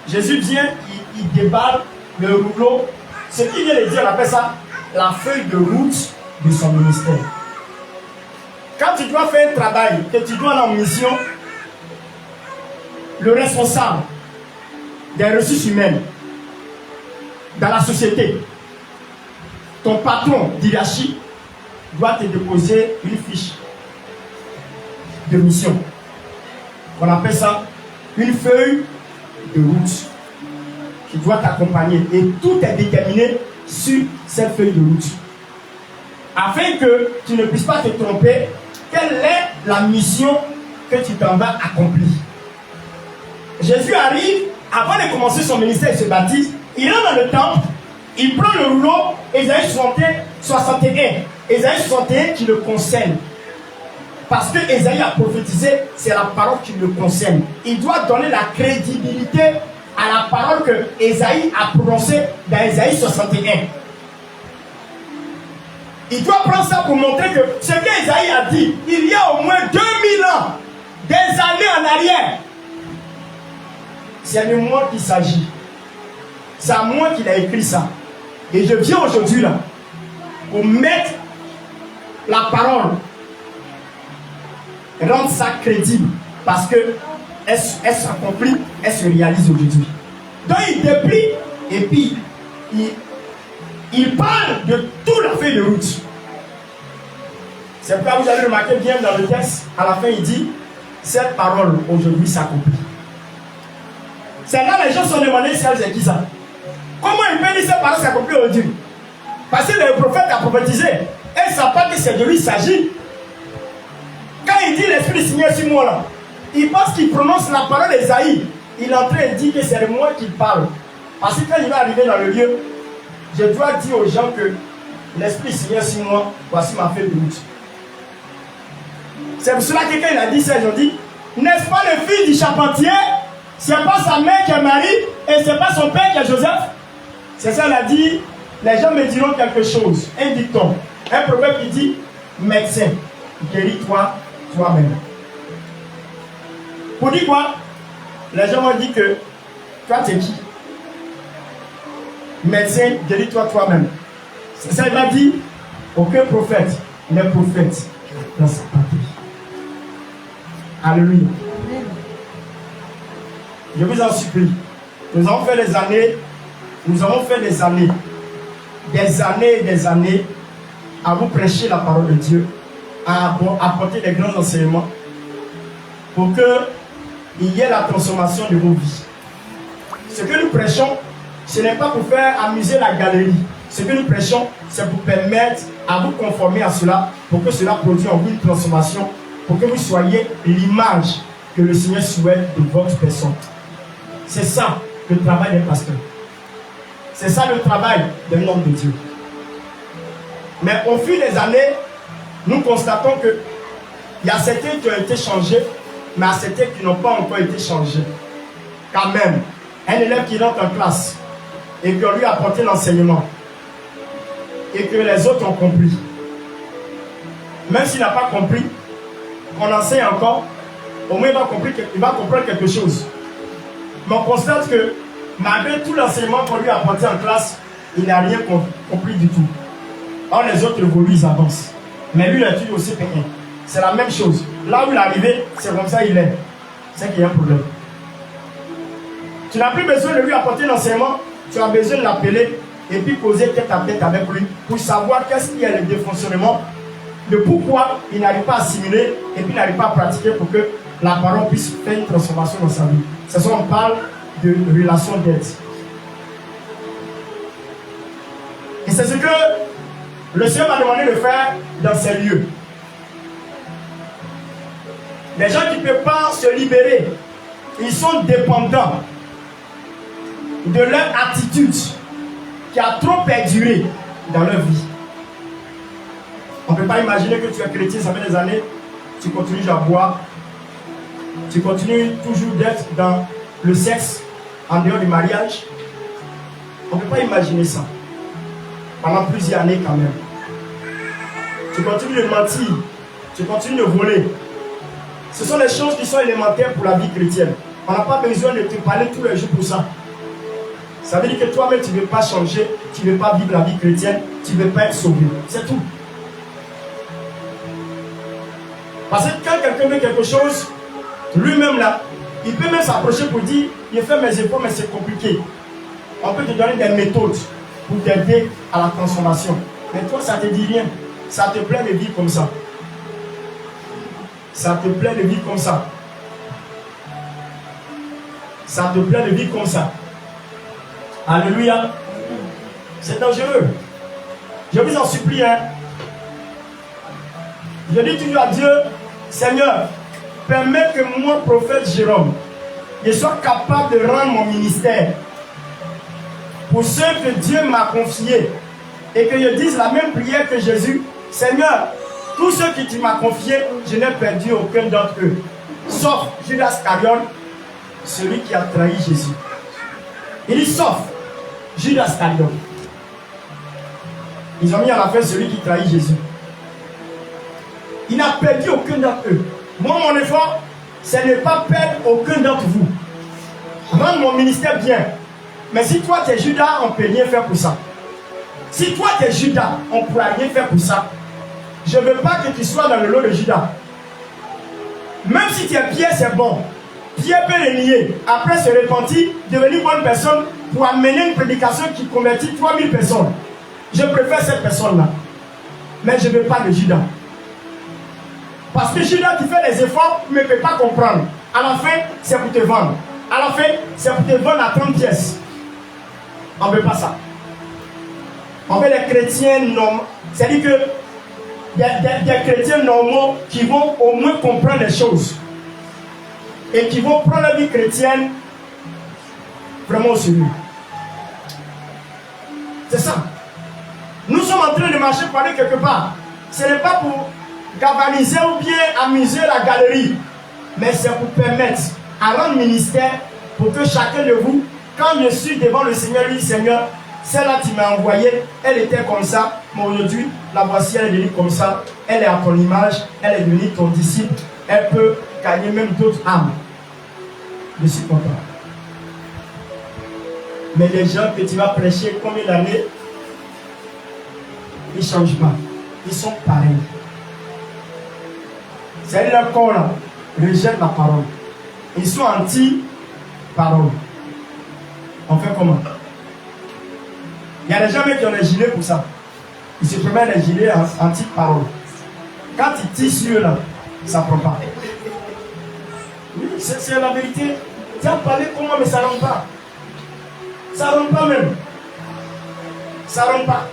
Jésus vient, il déballe le rouleau. Ce qu'il vient de dire, on appelle ça la feuille de route de son ministère. Quand tu dois faire un travail, que tu dois aller en mission, le responsable des ressources humaines dans la société, ton patron d'hiérarchie doit te déposer une fiche de mission. On appelle ça une feuille de route qui doit t'accompagner. Et tout est déterminé sur cette feuille de route. Afin que tu ne puisses pas te tromper, quelle est la mission que tu t'en vas accomplir. Jésus arrive, avant de commencer son ministère, il se baptise, il rentre dans le temple, il prend le rouleau, Ésaïe 61, Ésaïe 61 qui le concerne. Parce que Ésaïe a prophétisé, c'est la parole qui le concerne. Il doit donner la crédibilité à la parole que Ésaïe a prononcée dans Ésaïe 61. Il doit prendre ça pour montrer que ce qu'Ésaïe a dit, il y a au moins 2000 ans, des années en arrière, c'est de moi qu'il s'agit. C'est à moi qu'il a écrit ça. Et je viens aujourd'hui là pour mettre la parole, rendre ça crédible parce que elle s'accomplit, elle se réalise aujourd'hui. Donc il déplie et puis il parle de toute la feuille de route. C'est pourquoi vous allez remarquer bien dans le texte, à la fin il dit cette parole aujourd'hui s'accomplit. C'est là les gens sont demandés si c'est qui ça. Comment il peut dire cette parole s'accomplit aujourd'hui? Parce que le prophète a prophétisé. Elle ne sait pas que c'est de lui qu'il s'agit. Quand il dit l'Esprit du Seigneur sur moi là, il pense qu'il prononce la parole d'Ésaïe. Il est en train de dire que c'est de moi qui parle. Parce que quand il va arriver dans le lieu, je dois dire aux gens que l'Esprit du Seigneur sur moi, voici ma feuille de route. C'est pour cela que quand il a dit ça, ils ont dit, n'est-ce pas le fils du charpentier? C'est pas sa mère qui est Marie et c'est pas son père qui est Joseph. C'est ça, il a dit, les gens me diront quelque chose. Un dicton, un proverbe qui dit, médecin, guéris-toi toi-même. Pour dire quoi? Les gens m'ont dit que toi t'es qui? Médecin, guéris-toi toi-même. C'est ça, il m'a dit, aucun prophète n'est prophète dans sa patrie. Alléluia. Je vous en supplie. Nous avons fait des années et des années à vous prêcher la parole de Dieu, à apporter des grands enseignements pour qu'il y ait la transformation de vos vies. Ce que nous prêchons, ce n'est pas pour faire amuser la galerie. Ce que nous prêchons, c'est pour permettre à vous conformer à cela, pour que cela produise en vous une transformation, pour que vous soyez l'image que le Seigneur souhaite de votre personne. C'est ça le travail des pasteurs. C'est ça le travail d'un homme de Dieu. Mais au fil des années, nous constatons qu'il y a certains qui ont été changés, mais il y a certains qui n'ont pas encore été changés. Quand même, un élève qui rentre en classe et qu'on lui a apporté l'enseignement et que les autres ont compris, même s'il n'a pas compris, qu'on enseigne encore, au moins il va comprendre quelque chose. Mais on constate que malgré tout l'enseignement qu'on lui a apporté en classe, il n'a rien compris du tout. Or les autres évoluent, ils avancent. Mais lui, il étudie au CP1. C'est la même chose. Là où il est arrivé, c'est comme ça il est. C'est qu'il y a un problème. Tu n'as plus besoin de lui apporter l'enseignement, tu as besoin de l'appeler et puis poser tête à tête avec lui pour savoir qu'est-ce qu'il y a le défonctionnement, de pourquoi il n'arrive pas à assimiler et puis n'arrive pas à pratiquer pour que la parole puisse faire une transformation dans sa vie. C'est ça, on parle de relation d'aide. Et c'est ce que le Seigneur m'a demandé de faire dans ces lieux. Les gens qui ne peuvent pas se libérer, ils sont dépendants de leur attitude qui a trop perduré dans leur vie. On ne peut pas imaginer que tu es chrétien, ça fait des années, tu continues à boire, tu continues toujours d'être dans le sexe en dehors du mariage. On ne peut pas imaginer ça. Pendant plusieurs années quand même. Tu continues de mentir, tu continues de voler. Ce sont les choses qui sont élémentaires pour la vie chrétienne. On n'a pas besoin de te parler tous les jours pour ça. Ça veut dire que toi-même, tu ne veux pas changer, tu ne veux pas vivre la vie chrétienne, tu ne veux pas être sauvé. C'est tout. Parce que quand quelqu'un veut quelque chose, lui-même là, il peut même s'approcher pour dire, il fait mes efforts, mais c'est compliqué. On peut te donner des méthodes pour t'aider à la transformation. Mais toi, ça ne te dit rien. Ça te plaît de vivre comme ça. Ça te plaît de vivre comme ça. Ça te plaît de vivre comme ça. Alléluia. C'est dangereux. Je vous en supplie. Je dis toujours à Dieu, Seigneur, permets que moi, prophète Jérôme, je sois capable de rendre mon ministère pour ceux que Dieu m'a confiés et que je dise la même prière que Jésus. Seigneur, tous ceux que tu m'as confiés, je n'ai perdu aucun d'entre eux, sauf Judas Iscariote, celui qui a trahi Jésus. Il dit sauf Judas Iscariote. Ils ont mis à la fin celui qui trahit Jésus. Il n'a perdu aucun d'entre eux. Moi, mon effort, ce n'est pas perdre aucun d'entre vous. Rendre mon ministère bien. Mais si toi, tu es Judas, on ne peut rien faire pour ça. Si toi, tu es Judas, on ne pourra rien faire pour ça. Je ne veux pas que tu sois dans le lot de Judas. Même si tu es Pierre, c'est bon. Pierre peut le nier. Après se repentir, devenir bonne personne pour amener une prédication qui convertit 3000 personnes. Je préfère cette personne-là. Mais je ne veux pas de Judas. Parce que Judas qui fait les efforts ne peut pas comprendre. À la fin, c'est pour te vendre. À la fin, c'est pour te vendre à 30 pièces. On ne veut pas ça. On veut les chrétiens normaux. C'est-à-dire que des chrétiens normaux qui vont au moins comprendre les choses. Et qui vont prendre la vie chrétienne vraiment au sérieux. C'est ça. Nous sommes en train de marcher pour aller quelque part. Ce n'est pas pour galvaniser ou bien amuser la galerie. Mais c'est pour permettre à rendre ministère pour que chacun de vous, quand je suis devant le Seigneur, lui, Seigneur, celle-là tu m'as envoyée, elle était comme ça, mais aujourd'hui, la voici, elle est devenue comme ça, elle est à ton image, elle est devenue ton disciple, elle peut gagner même d'autres âmes. Je suis content. Mais les gens que tu vas prêcher combien d'années, ils ne changent pas. Ils sont pareils. C'est leur corps là, rejette la parole. Ils sont anti-parole. On fait comment? Il y a des gens qui ont des gilets pour ça. Ils se promènent des gilets en petite parole. Quand ils tissent sur eux là, ça ne prend pas. Oui, c'est la vérité. Tu as parlé comment, mais ça ne rentre pas. Ça ne rentre pas même. Ça ne rentre pas.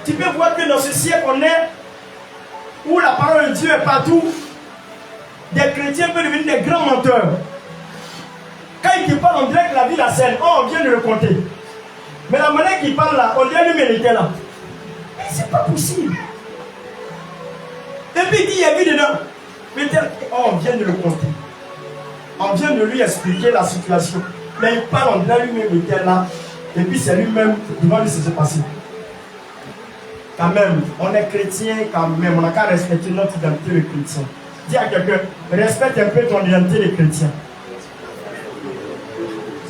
Tu peux voir que dans ce siècle on est, où la parole de Dieu est partout, des chrétiens peuvent devenir des grands menteurs. Quand ils te parlent, on dirait que la vie la scène. Oh, on vient de le compter. Mais la manière qu'il parle là, on dirait lui, il était là. Mais c'est pas possible. Et puis il dit, il y a vu dedans. Mais oh, on vient de le compter. On vient de lui expliquer la situation. Mais il parle, on dirait lui-même, il était là. Et puis c'est lui-même, devant lui, c'est passé. Quand même, on est chrétien quand même. On n'a qu'à respecter notre identité de chrétien. Dis à quelqu'un, respecte un peu ton identité de chrétien.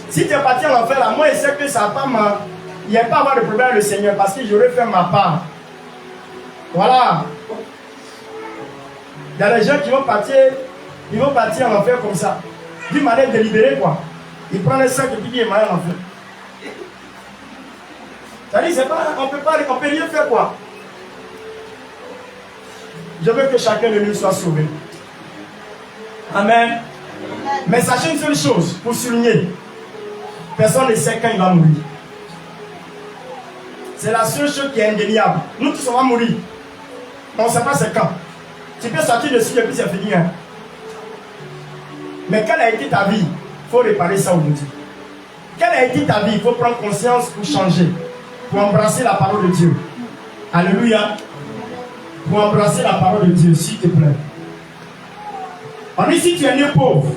Si tu es parti en enfer, là, moi je sais que ça va pas il n'y a pas à avoir de problème avec le Seigneur parce que j'aurais fait ma part. Voilà. Il y a des gens qui vont partir, ils vont partir en enfer comme ça. D'une manière délibérée, quoi. Ils prennent les sacs et puis ils marchent en enfer. C'est-à-dire, c'est pas, on peut rien faire, quoi. Je veux que chacun de nous soit sauvé. Amen. Mais sachez une seule chose, pour souligner. Personne ne sait quand il va mourir. C'est la seule chose qui est indéniable. Nous tous on va mourir. On ne sait pas c'est quand. Tu peux sortir dessus et puis c'est fini. Hein. Mais quelle a été ta vie? Il faut réparer ça aujourd'hui. Quelle a été ta vie? Il faut prendre conscience pour changer. Pour embrasser la parole de Dieu. Alléluia. Pour embrasser la parole de Dieu, s'il te plaît. On dit si tu es né pauvre,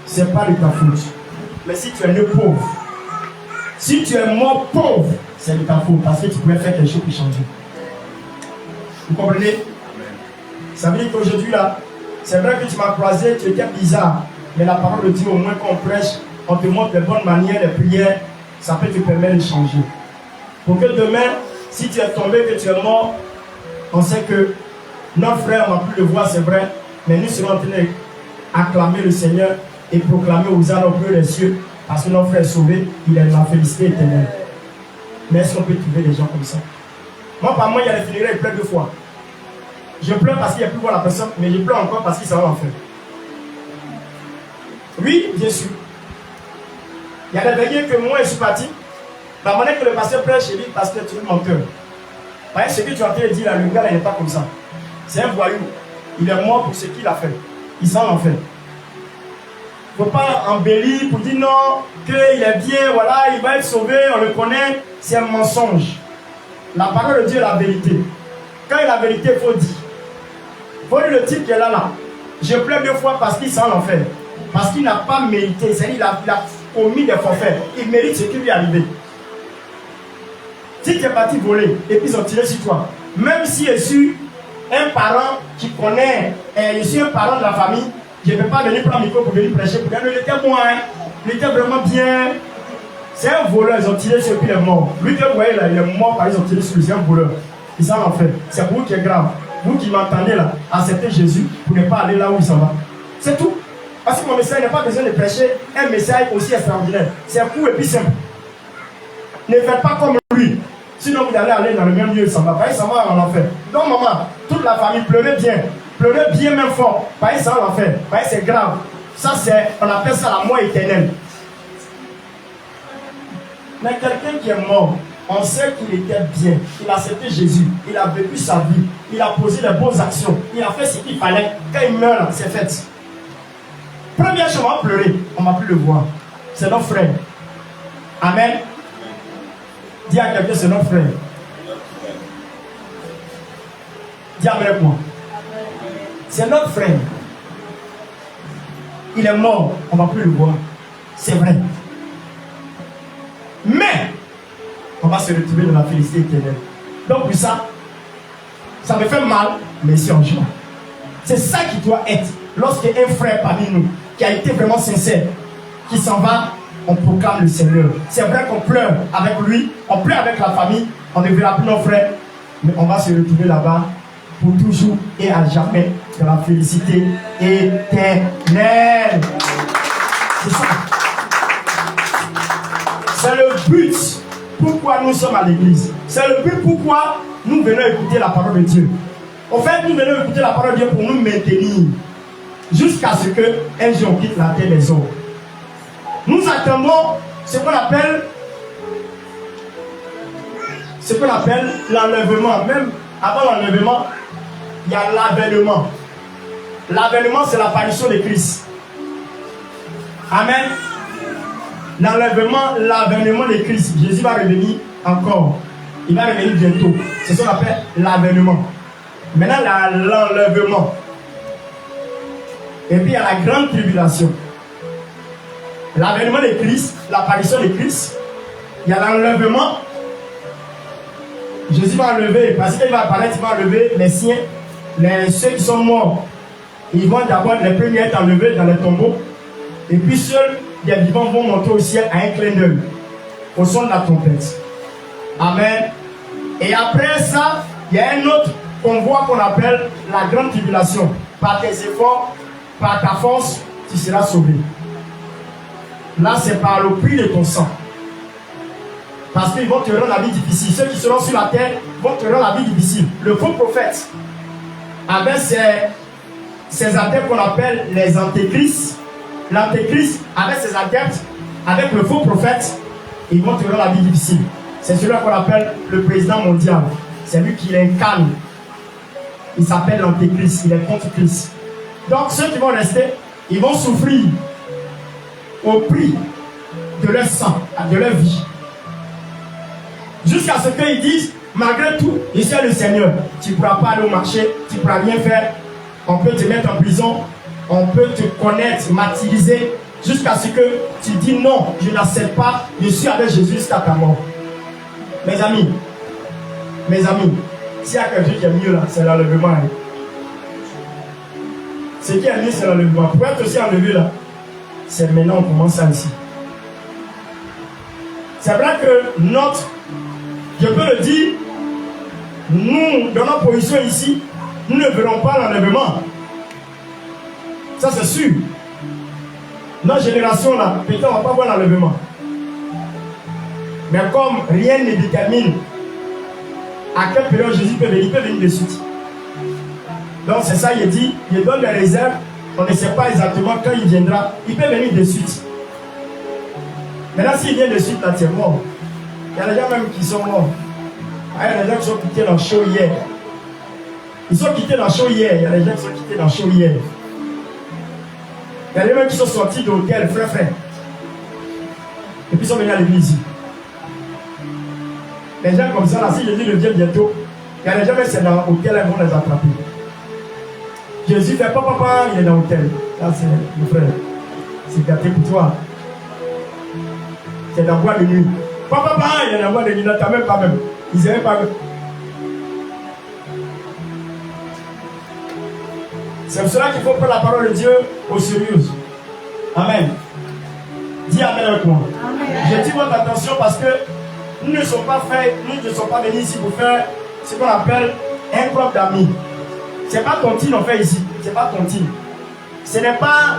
ce n'est pas de ta faute. Mais si tu es né pauvre, si tu es mort pauvre, c'est de ta faute parce que tu pouvais faire quelque chose pour changer. Vous comprenez? Ça veut dire qu'aujourd'hui là, c'est vrai que tu m'as croisé, tu étais bizarre, mais la parole de Dieu, au moins qu'on prêche, on te montre les bonnes manières, les prières, ça peut te permettre de changer. Pour que demain, si tu es tombé, que tu es mort, on sait que notre frère, on n'a plus le voir, c'est vrai, mais nous serons en train d'acclamer le Seigneur et proclamer aux âmes au plus des cieux, parce que notre frère est sauvé, il est dans la félicité éternelle. Mais est-ce qu'on peut trouver des gens comme ça? Moi, par moi, il y a des funérailles, il pleure 2 fois. Je pleure parce qu'il n'y a plus voir la personne, mais je pleure encore parce qu'il s'en va en faire. Oui, bien sûr. Il y a des veillées que moi, je suis parti. La manière que le pasteur prêche, il dit, pasteur, tu es menteur. Voyez, ce que tu as en train de dire là, le gars, il n'est pas comme ça. C'est un voyou. Il est mort pour ce qu'il a fait. Il s'en en fait. Il ne faut pas embellir pour dire non, qu'il est bien, voilà, il va être sauvé, on le connaît. C'est un mensonge. La parole de Dieu est la vérité. Quand il y a la vérité, il faut dire. Il faut dire le type qui est là. Je pleure 2 fois parce qu'il s'en en fait. Parce qu'il n'a pas mérité. C'est-à-dire qu'il a commis des forfaits. Il mérite ce qui lui est arrivé. Si tu es parti voler et puis ils ont tiré sur toi, même si je suis un parent qui connaît, je suis un parent de la famille, je ne peux pas venir prendre un micro pour venir prêcher. Pour dire, il était bon, hein? Il était vraiment bien. C'est un voleur, ils ont tiré sur lui, il est mort. Lui que vous voyez là, il est mort parce qu'ils ont tiré sur lui, c'est un voleur. Ils s'en ont fait. C'est pour vous qui est grave. Vous qui m'entendez là, acceptez Jésus pour ne pas aller là où il s'en va. C'est tout. Parce que mon message n'a pas besoin de prêcher un message aussi extraordinaire. C'est un coup et puis simple. Ne faites pas comme lui. Sinon vous allez aller dans le même lieu, il s'en va. Pas il s'en va en enfer. Donc maman, toute la famille pleurez bien même fort. Pas il s'en va en enfer. Pas c'est grave. Ça c'est, on appelle ça la mort éternelle. Mais quelqu'un qui est mort, on sait qu'il était bien. Il a accepté Jésus. Il a vécu sa vie. Il a posé les bonnes actions. Il a fait ce qu'il fallait. Quand il meurt, c'est fait. Première chose, on va pleurer. On ne va plus le voir. C'est notre frère. Amen. Dis à quelqu'un, c'est notre frère. Dis avec moi. C'est notre frère. Il est mort. On ne va plus le voir. C'est vrai. Mais, on va se retrouver dans la félicité éternelle. Donc, pour ça, ça me fait mal, mais c'est en joie. C'est ça qui doit être. Lorsqu'il y a un frère parmi nous qui a été vraiment sincère, qui s'en va, on proclame le Seigneur. C'est vrai qu'on pleure avec lui, on pleure avec la famille, on ne verra plus nos frères, mais on va se retrouver là-bas pour toujours et à jamais dans la félicité éternelle. C'est ça. C'est le but pour nous sommes à l'église. C'est le but pourquoi nous venons écouter la parole de Dieu. En fait, nous venons écouter la parole de Dieu pour nous maintenir jusqu'à ce qu'un jour on quitte la terre des hommes. Nous attendons ce qu'on appelle l'enlèvement. Même avant l'enlèvement, il y a l'avènement. L'avènement, c'est l'apparition de Christ. Amen. L'avènement de Christ. Jésus va revenir encore. Il va revenir bientôt. C'est ce qu'on appelle l'avènement. Maintenant, l'enlèvement. Et puis, il y a la grande tribulation. L'avènement de Christ, l'apparition de Christ. Il y a l'enlèvement. Jésus va enlever, parce qu'il va apparaître, il va enlever les siens, ceux qui sont morts. Ils vont d'abord, les premiers être enlevés dans les tombeaux. Et puis, seuls les vivants vont monter au ciel à un clin d'œil, au son de la trompette. Amen. Et après ça, il y a un autre convoi qu'on appelle la grande tribulation. Par tes efforts, par ta force, tu seras sauvé. Là, c'est par le prix de ton sang. Parce qu'ils vont te rendre la vie difficile. Ceux qui seront sur la terre vont te rendre la vie difficile. Le faux prophète, avec ces adeptes qu'on appelle les antéchrists, l'antéchrist, avec ses adeptes, avec le faux prophète, ils vont te rendre la vie difficile. C'est celui qu'on appelle le président mondial. C'est lui qui l'incarne. Il s'appelle l'antéchrist, il est contre Christ. Donc ceux qui vont rester, ils vont souffrir au prix de leur sang, de leur vie. Jusqu'à ce qu'ils disent, malgré tout, je suis le Seigneur. Tu ne pourras pas aller au marché, tu ne pourras rien faire. On peut te mettre en prison, on peut te connaître, martyriser, jusqu'à ce que tu dis non, je n'accepte pas, je suis avec Jésus jusqu'à ta mort. Mes amis, s'il y a quelque chose qui est mieux là, c'est l'enlèvement. Hein. Ce qui est mieux, c'est l'enlèvement. Pour être aussi enlevé là, c'est maintenant on commence ça ici. C'est vrai que je peux le dire, nous, dans notre position ici, nous ne verrons pas l'enlèvement. Ça c'est sûr. Notre génération là, peut-être on ne va pas voir l'enlèvement. Mais comme rien ne détermine à quelle période Jésus peut venir de suite. Donc c'est ça, il dit, il donne des réserves, on ne sait pas exactement quand il viendra, il peut venir de suite. Maintenant s'il vient de suite, là tu es mort. Il y a des gens même qui sont morts. Il y a des gens qui sont quittés dans le show hier. Ils sont quittés dans le show hier. Il y a des gens qui sont quittés dans le show hier. Il y a des gens qui sont sortis de l'hôtel, frère. Et puis ils sont venus à l'église. Les gens comme ça, là, si Jésus revient bientôt, il y a des gens qui sont dans l'hôtel, ils vont les attraper. Jésus fait papa, il est dans l'hôtel. Là, c'est mon frère. C'est gâté pour toi. C'est dans bois de nuit. Papa, il est dans bois de nuit. Non, t'as même pas même. Ils n'avaient pas même. C'est pour cela qu'il faut prendre la parole de Dieu au sérieux. Amen. Dis Amen avec moi. Amen. Je dis votre attention parce que nous ne sommes pas venus ici pour faire ce qu'on appelle un club d'amis. Ce n'est pas tontine on fait ici. Ce n'est pas tontine. Ce n'est pas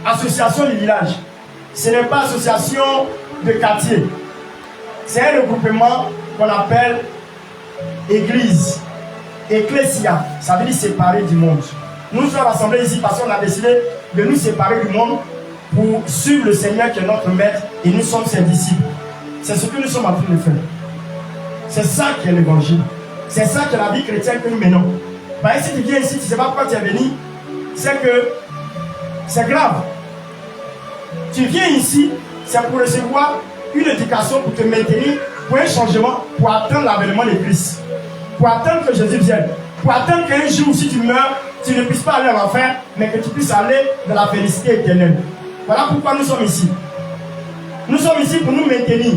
association du village. Ce n'est pas association de quartier. C'est un regroupement qu'on appelle église. Ecclésia. Ça veut dire séparer du monde. Nous sommes rassemblés ici parce qu'on a décidé de nous séparer du monde pour suivre le Seigneur qui est notre maître et nous sommes ses disciples. C'est ce que nous sommes en train de faire. C'est ça qui est l'évangile. C'est ça qui est la vie chrétienne que nous menons. Bah, si tu viens ici, tu ne sais pas pourquoi tu es venu, c'est que c'est grave. Tu viens ici, c'est pour recevoir une éducation, pour te maintenir, pour un changement, pour attendre l'avènement de Christ. Pour attendre que Jésus vienne. Pour attendre qu'un jour, si tu meurs, tu ne puisses pas aller en enfer, mais que tu puisses aller dans la félicité éternelle. Voilà pourquoi nous sommes ici. Nous sommes ici pour nous maintenir,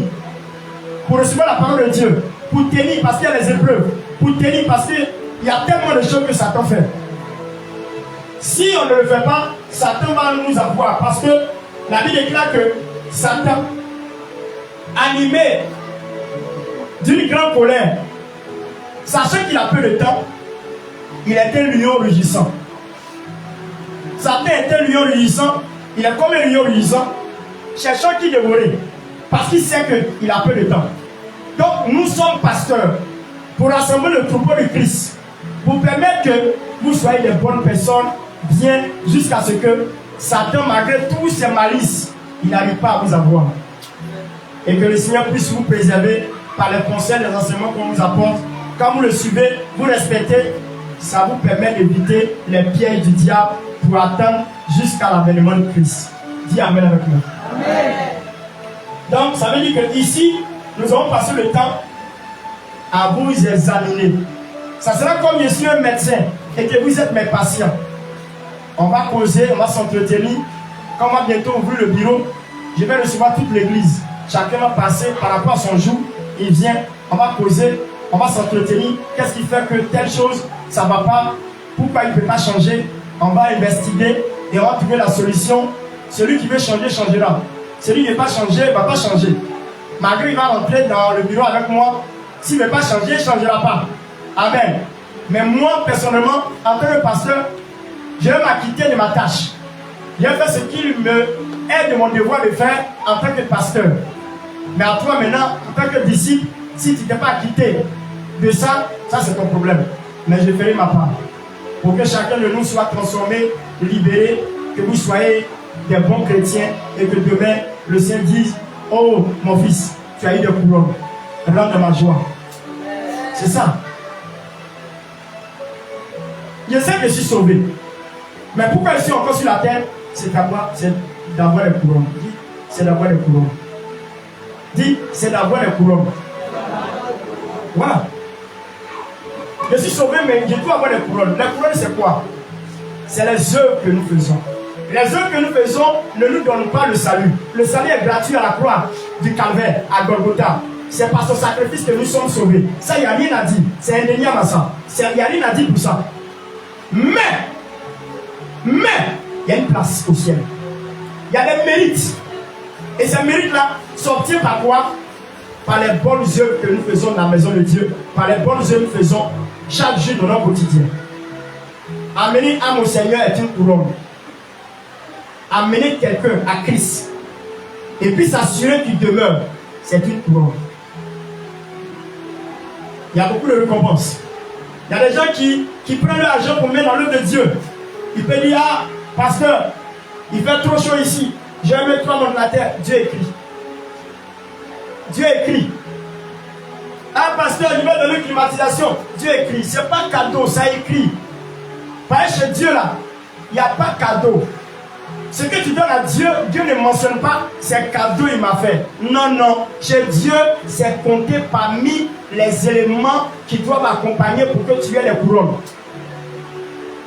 pour recevoir la parole de Dieu, pour tenir parce qu'il y a les épreuves, pour tenir parce qu'il y a tellement de choses que Satan fait. Si on ne le fait pas, Satan va nous avoir parce que la Bible déclare que Satan, animé d'une grande colère, sachant qu'il a peu de temps, il est un lion rugissant. Satan est un lion rugissant, il est comme un lion rugissant, cherchant qui dévorer, parce qu'il sait qu'il a peu de temps. Donc, nous sommes pasteurs pour rassembler le troupeau de Christ, pour permettre que vous soyez des bonnes personnes, bien jusqu'à ce que Satan, malgré tous ses malices, il n'arrive pas à vous avoir. Et que le Seigneur puisse vous préserver par les conseils, les enseignements qu'on vous apporte. Quand vous le suivez, vous respectez, ça vous permet d'éviter les pièges du diable pour attendre jusqu'à l'avènement de Christ. Dis Amen avec moi. Amen. Donc, ça veut dire que ici, nous allons passer le temps à vous examiner. Ça sera comme je suis un médecin et que vous êtes mes patients. On va causer, on va s'entretenir. Quand on va bientôt ouvrir le bureau, je vais recevoir toute l'église. Chacun va passer par rapport à son jour. Il vient, on va causer, on va s'entretenir. Qu'est-ce qui fait que telle chose, ça ne va pas? Pourquoi il ne peut pas changer? On va investiguer et on va trouver la solution. Celui qui veut changer, changera. Celui qui ne veut pas changer, ne va pas changer. Malgré il va rentrer dans le bureau avec moi, s'il ne veut pas changer, il ne changera pas. Amen. Mais moi, personnellement, en tant que pasteur, je vais m'acquitter de ma tâche. Je vais faire ce qu'il me est de mon devoir de faire en tant que pasteur. Mais à toi maintenant, en tant que disciple, si tu ne t'es pas acquitté de ça, ça c'est ton problème. Mais je ferai ma part. Pour que chacun de nous soit transformé, libéré, que vous soyez des bons chrétiens et que demain, le Seigneur dise: oh mon fils, tu as eu des couronnes. Rentre dans ma joie. C'est ça. Je sais que je suis sauvé. Mais pourquoi je suis encore sur la terre? C'est d'avoir des couronnes. Dis, c'est d'avoir des couronnes. Dis, c'est d'avoir des couronnes. Voilà. Je suis sauvé, mais je dois avoir des couronnes. Les couronnes, c'est quoi? C'est les œuvres que nous faisons. Les œuvres que nous faisons ne nous donnent pas le salut. Le salut est gratuit à la croix du Calvaire, à Golgotha. C'est par son sacrifice que nous sommes sauvés. Ça, il n'y a rien à dire. C'est indéniable à ça. Il n'y a rien à dire pour ça. Mais, il y a une place au ciel. Il y a des mérites. Et ces mérites-là s'obtiennent par quoi? Par les bonnes œuvres que nous faisons dans la maison de Dieu. Par les bonnes œuvres que nous faisons chaque jour dans notre quotidien. Amener âme au Seigneur est une couronne. Amener quelqu'un à Christ et puis s'assurer qu'il demeure, c'est une couronne. Il y a beaucoup de récompenses. Il y a des gens qui prennent l'argent pour mettre dans l'œuvre de Dieu. Il peut dire: ah, pasteur, il fait trop chaud ici. Je vais mettre 3 mois dans la terre. Dieu écrit. Dieu écrit. Ah, pasteur, il va donner une climatisation. Dieu écrit. Ce n'est pas cadeau, ça écrit. Pareil chez Dieu là, il n'y a pas cadeau. Ce que tu donnes à Dieu, Dieu ne mentionne pas c'est cadeau il m'a fait. Non, non. Chez Dieu, c'est compté parmi les éléments qui doivent accompagner pour que tu aies les couronnes.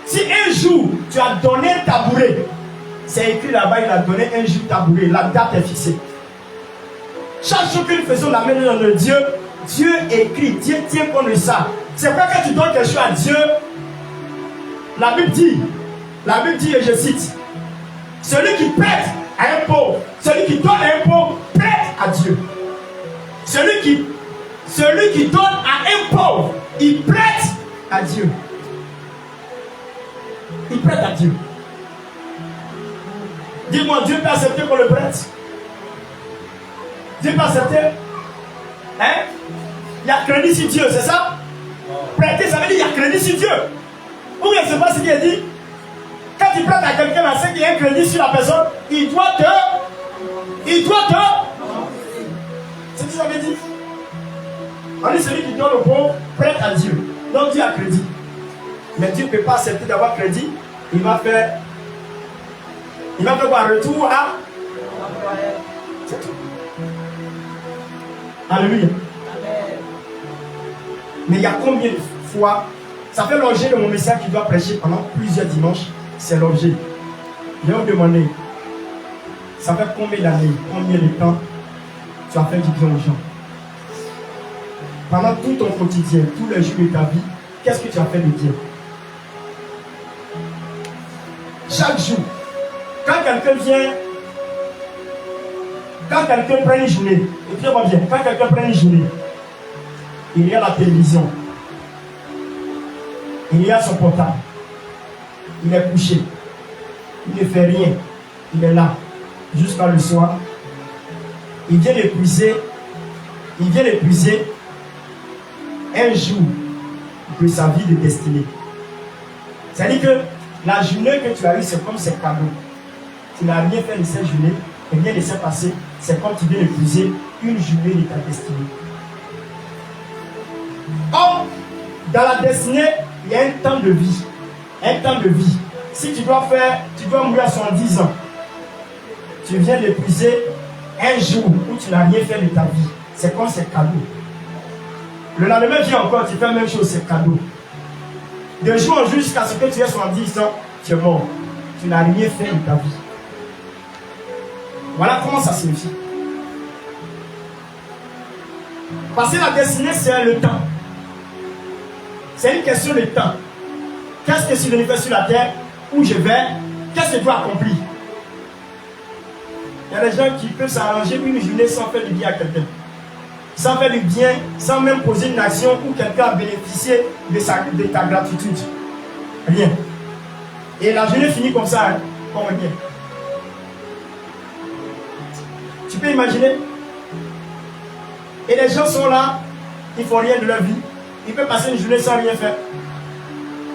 Si un jour tu as donné un tabouret, c'est écrit là-bas, il a donné un jour tabouret, la date est fixée. Chaque jour que nous faisons la main de Dieu, Dieu écrit, Dieu tient compte de ça. C'est pas que tu donnes quelque chose à Dieu. La Bible dit, et je cite: celui qui prête à un pauvre, celui qui donne à un pauvre, prête à Dieu. Celui qui donne à un pauvre, il prête à Dieu. Il prête à Dieu. Dis-moi, Dieu peut accepter qu'on le prête? Dieu peut accepter? Hein? Il y a crédit sur Dieu, c'est ça? Prêter, ça veut dire il y a crédit sur Dieu. Ou bien c'est pas ce qu'il a dit? Quand tu prêtes à quelqu'un, c'est qu'il y a un crédit sur la personne, il doit te. C'est ce que ça veut dire. On dit celui qui donne au pauvre, prête à Dieu. Donc Dieu a crédit. Mais Dieu ne peut pas accepter d'avoir crédit. Il va faire quoi? Retour à. C'est tout. Alléluia. Mais il y a combien de fois? Ça fait l'objet de mon message qui doit prêcher pendant plusieurs dimanches. C'est l'objet. Je vais vous demander, ça fait combien d'années, combien de temps tu as fait du bien aux gens? Pendant tout ton quotidien, tous les jours de ta vie, qu'est-ce que tu as fait de bien? Chaque jour, quand quelqu'un vient, quand quelqu'un prend une journée, écoutez-moi bien, quand quelqu'un prend une journée, il y a la télévision, il y a son portable, il est couché, il ne fait rien, il est là jusqu'à le soir. Il vient l'épuiser un jour de sa vie de destinée. C'est-à-dire que la journée que tu as eue, c'est comme ces cadeaux. Tu n'as rien fait de cette journée, et rien ne s'est passé. C'est comme tu viens d'épuiser une journée de ta destinée. Or, dans la destinée, il y a un temps de vie. Un temps de vie. Si tu dois mourir à 70 ans, tu viens d'épuiser un jour où tu n'as rien fait de ta vie. C'est comme ces cadeaux. Le lendemain vient encore, tu fais la même chose, c'est cadeau. De jour en jour jusqu'à ce que tu aies 70 ans, tu es mort. Tu n'as rien fait de ta vie. Voilà comment ça signifie. Parce que la destinée, c'est le temps. C'est une question de temps. Qu'est-ce que je vais faire sur la terre? Où je vais? Qu'est-ce que je dois accomplir? Il y a des gens qui peuvent s'arranger une journée sans faire du bien à quelqu'un. Sans faire du bien, sans même poser une action où quelqu'un a bénéficié de ta gratitude. Rien. Et la journée finit comme ça, hein, comme rien. Tu peux imaginer? Et les gens sont là, ils ne font rien de leur vie. Ils peuvent passer une journée sans rien faire.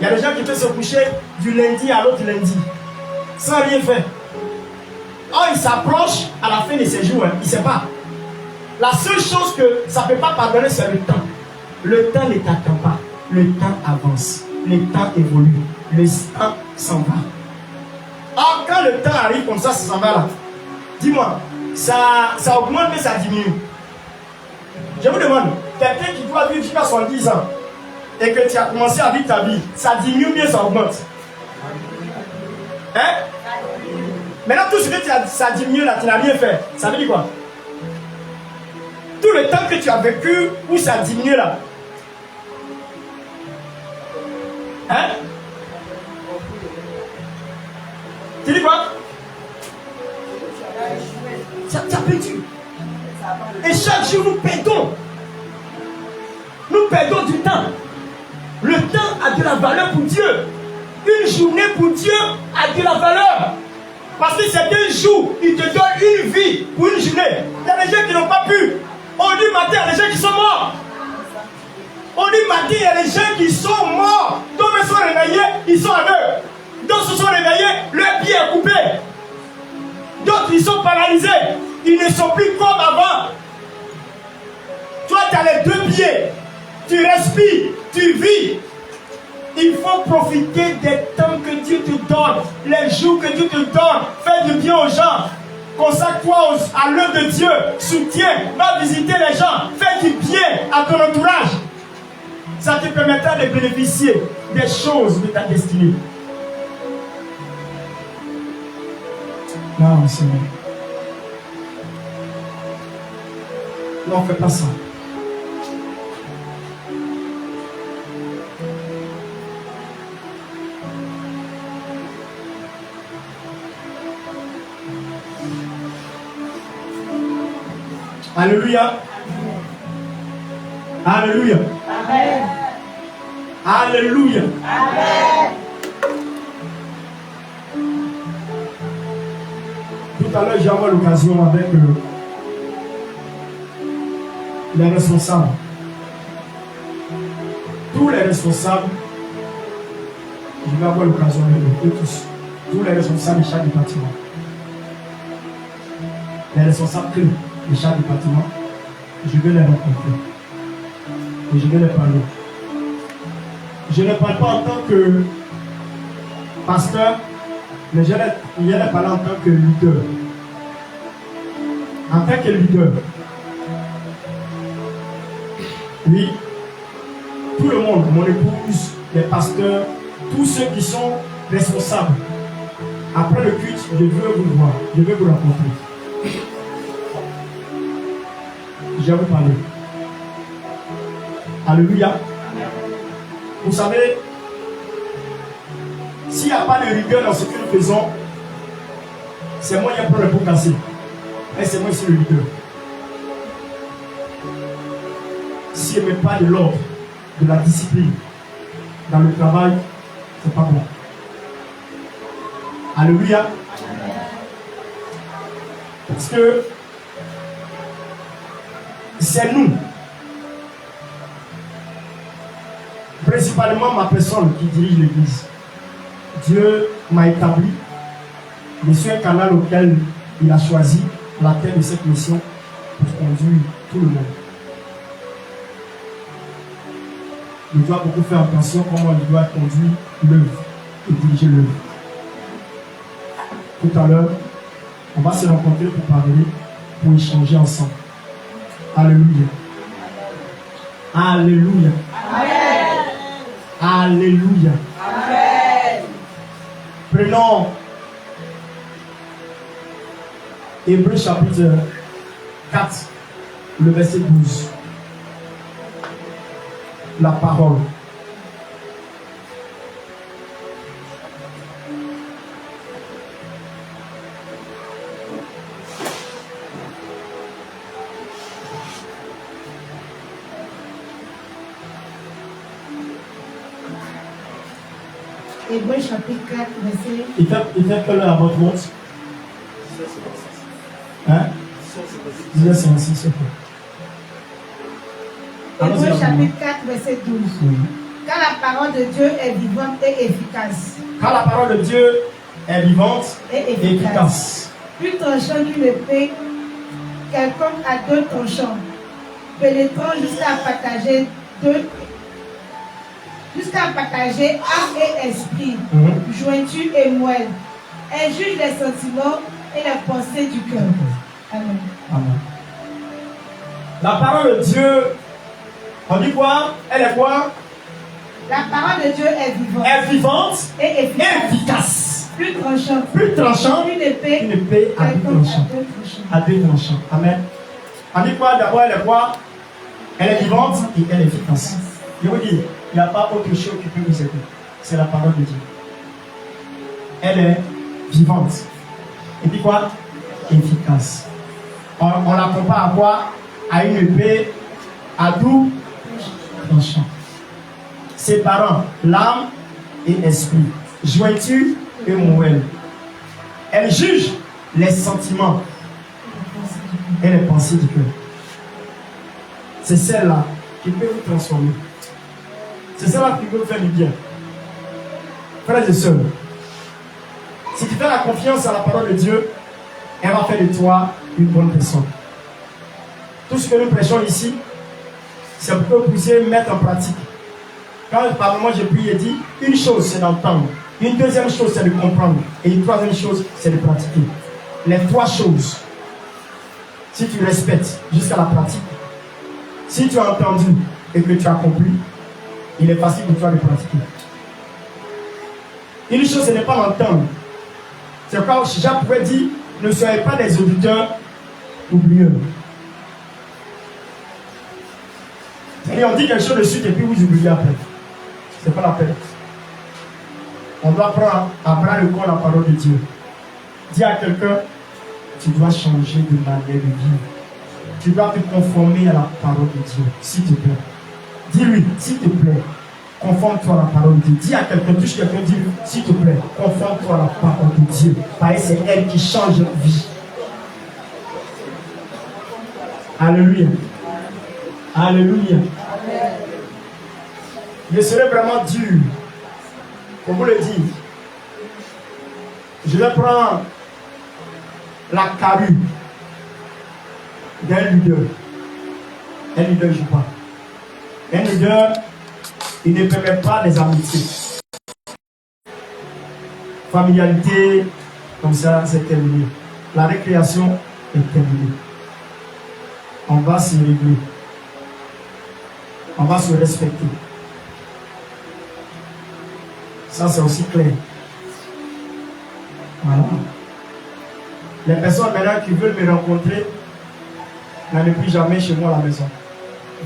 Il y a des gens qui peuvent se coucher du lundi à l'autre lundi, sans rien faire. Or, ils s'approchent à la fin de ces jours, hein, ils ne savent pas. La seule chose que ça ne peut pas pardonner, c'est le temps. Le temps ne t'attend pas. Le temps avance. Le temps évolue. Le temps s'en va. Or, quand le temps arrive comme ça s'en va là, dis-moi, ça augmente mais ça diminue. Je vous demande, quelqu'un qui doit vivre jusqu'à 70 ans et que tu as commencé à vivre ta vie, ça diminue ou bien ça augmente? Hein? Maintenant, tout ce que ça diminue là, tu n'as rien fait. Ça veut dire quoi? Tout le temps que tu as vécu, où ça diminue là. Hein? Tu dis quoi? Ça perdu. Et chaque jour nous perdons. Nous perdons du temps. Le temps a de la valeur pour Dieu. Une journée pour Dieu a de la valeur. Parce que c'est un jour, il te donne une vie pour une journée. Il y a des gens qui n'ont pas pu. On dit matin, il y a des gens qui sont morts. On dit matin, il y a des gens qui sont morts. D'autres se sont réveillés, ils sont aveugles. D'autres se sont réveillés, leur pied est coupé. D'autres, ils sont paralysés. Ils ne sont plus comme avant. Toi, tu as les deux pieds. Tu respires, tu vis. Il faut profiter des temps que Dieu te donne. Les jours que Dieu te donne. Fais du bien aux gens. Consacre-toi à l'œuvre de Dieu. Soutiens. Va visiter les gens. Fais du bien à ton entourage. Ça te permettra de bénéficier des choses de ta destinée. Non, Seigneur. Non, fais pas ça. Alléluia. Alléluia. Amen. Alléluia. Amen. Tout à l'heure, j'ai eu l'occasion avec les responsables. Tous les responsables, je vais avoir l'occasion de eux tous. Tous les responsables de chaque département. Les responsables clés de chaque département, je vais les rencontrer. Et je vais les parler. Je ne parle pas en tant que pasteur, mais je vais les parler en tant que leader. En tant que leader. Oui, tout le monde, mon épouse, les pasteurs, tous ceux qui sont responsables. Après le culte, je veux vous voir, je veux vous rencontrer. Je vais vous parler. Alléluia. Vous savez, s'il n'y a pas de rigueur dans ce que nous faisons, c'est moi qui ai pris le pot cassé. Et c'est moi ici le leader. S'il n'y a pas de l'ordre, de la discipline dans le travail, c'est pas bon. Alléluia. Parce que c'est nous principalement ma personne qui dirige l'église. Dieu m'a établi. Je suis un canal auquel il a choisi à la tête de cette mission pour conduire tout le monde. Il doit beaucoup faire attention comment il doit conduire l'œuvre et diriger l'œuvre. Tout à l'heure, on va se rencontrer pour parler, pour échanger ensemble. Alléluia. Alléluia. Amen. Alléluia. Amen. Prenons Hébreux chapitre 4, le verset 12. La parole. Hébreux chapitre 4, verset. Il fait quelle heure à votre montre? Hein? 1956, ok. Hébreux chapitre 4, verset 12. Oui. Car la parole de Dieu est vivante et efficace. Car la parole de Dieu est vivante Et et efficace. efficace. Plus tranchant qu'une épée, quelconque à deux tranchants, pénétrant jusqu'à partager âme et esprit, jointure et moelle. Elle juge les sentiments et les pensées du cœur. Amen. Amen. La parole de Dieu, on dit quoi? Elle est quoi? La parole de Dieu est vivante Elle est vivante et et efficace. efficace. Plus tranchant Plus tranchant qu'une épée, qu'une épée à deux quelconque tranchants. à deux tranchants. À deux tranchants. Amen. On dit quoi? D'abord, elle est quoi? Elle est vivante et elle est efficace. Je vous dis, il n'y a pas autre chose qui peut vous aider. C'est la parole de Dieu. Elle est vivante. Et puis quoi? Efficace. On la compare à quoi? À une épée à double tranchant. Séparant l'âme et esprit, jointure et moelle. Elle juge les sentiments et les pensées du cœur. C'est celle-là qui peut vous transformer. C'est celle-là qui peut vous faire du bien. Frères et sœurs, si tu fais la confiance à la parole de Dieu, elle va faire de toi une bonne personne. Tout ce que nous prêchons ici, c'est pour que vous puissiez mettre en pratique. Quand par moment j'ai prié et dit, une chose c'est d'entendre, une deuxième chose c'est de comprendre, et une troisième chose c'est de pratiquer. Les trois choses, si tu respectes jusqu'à la pratique, si tu as entendu et que tu as compris, il est facile pour toi de pratiquer. Une chose, ce n'est pas l'entendre. C'est quand Jacques pouvait dire, ne soyez pas des auditeurs oublieux. Et on dit quelque chose de suite et puis vous oubliez après. C'est pas la peine. On doit prendre à bras le corps la parole de Dieu. Dis à quelqu'un, tu dois changer de manière de vivre. Tu dois te conformer à la parole de Dieu, s'il te plaît. Dis-lui, s'il te plaît, conforme-toi à la parole de Dieu. Dis à quelqu'un, touche quelqu'un, dis-lui, s'il te plaît, conforme-toi à la parole de Dieu. Parce que c'est elle qui change la vie. Alléluia. Alléluia. Je serai vraiment dur pour vous le dire. Je vais prendre la carrure d'un leader. Un leader ne joue pas. Un leader, il ne permet pas les amitiés. Familialité, comme ça, c'est terminé. La récréation est terminée. On va se régler. On va se respecter. Ça, c'est aussi clair. Voilà. Les personnes maintenant qui veulent me rencontrer n'allez plus jamais chez moi à la maison.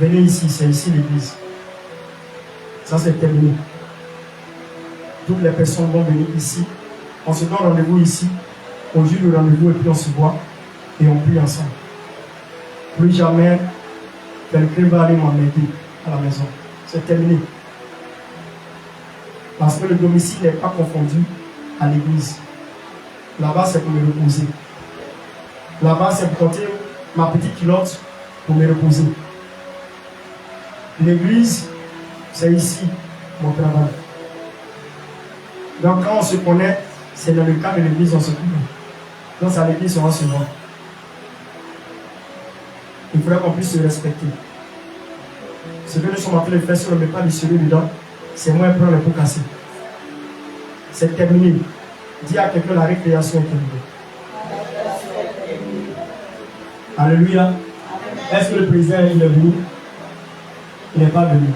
Venez ici, c'est ici l'église. Ça, c'est terminé. Toutes les personnes vont venir ici. On se donne rendez-vous ici. On joue le rendez-vous et puis on se voit. Et on prie ensemble. Plus jamais quelqu'un va aller m'emmerder à la maison. C'est terminé. Parce que le domicile n'est pas confondu à l'église. Là-bas, c'est pour me reposer. Là-bas, c'est pour porter ma petite culotte pour me reposer. L'église, c'est ici. mon travail. Donc quand on se connaît, c'est dans le cadre de l'église on se connaît. Donc c'est à l'église on va se voir. Il faudrait qu'on puisse se respecter. Ce que nous sommes en train de faire, si on ne met pas de sérieux dedans, c'est moins prendre le pot cassé. C'est terminé. Dis à quelqu'un la récréation est terminée. Alléluia. Est-ce que le président il est venu? Il n'est pas venu.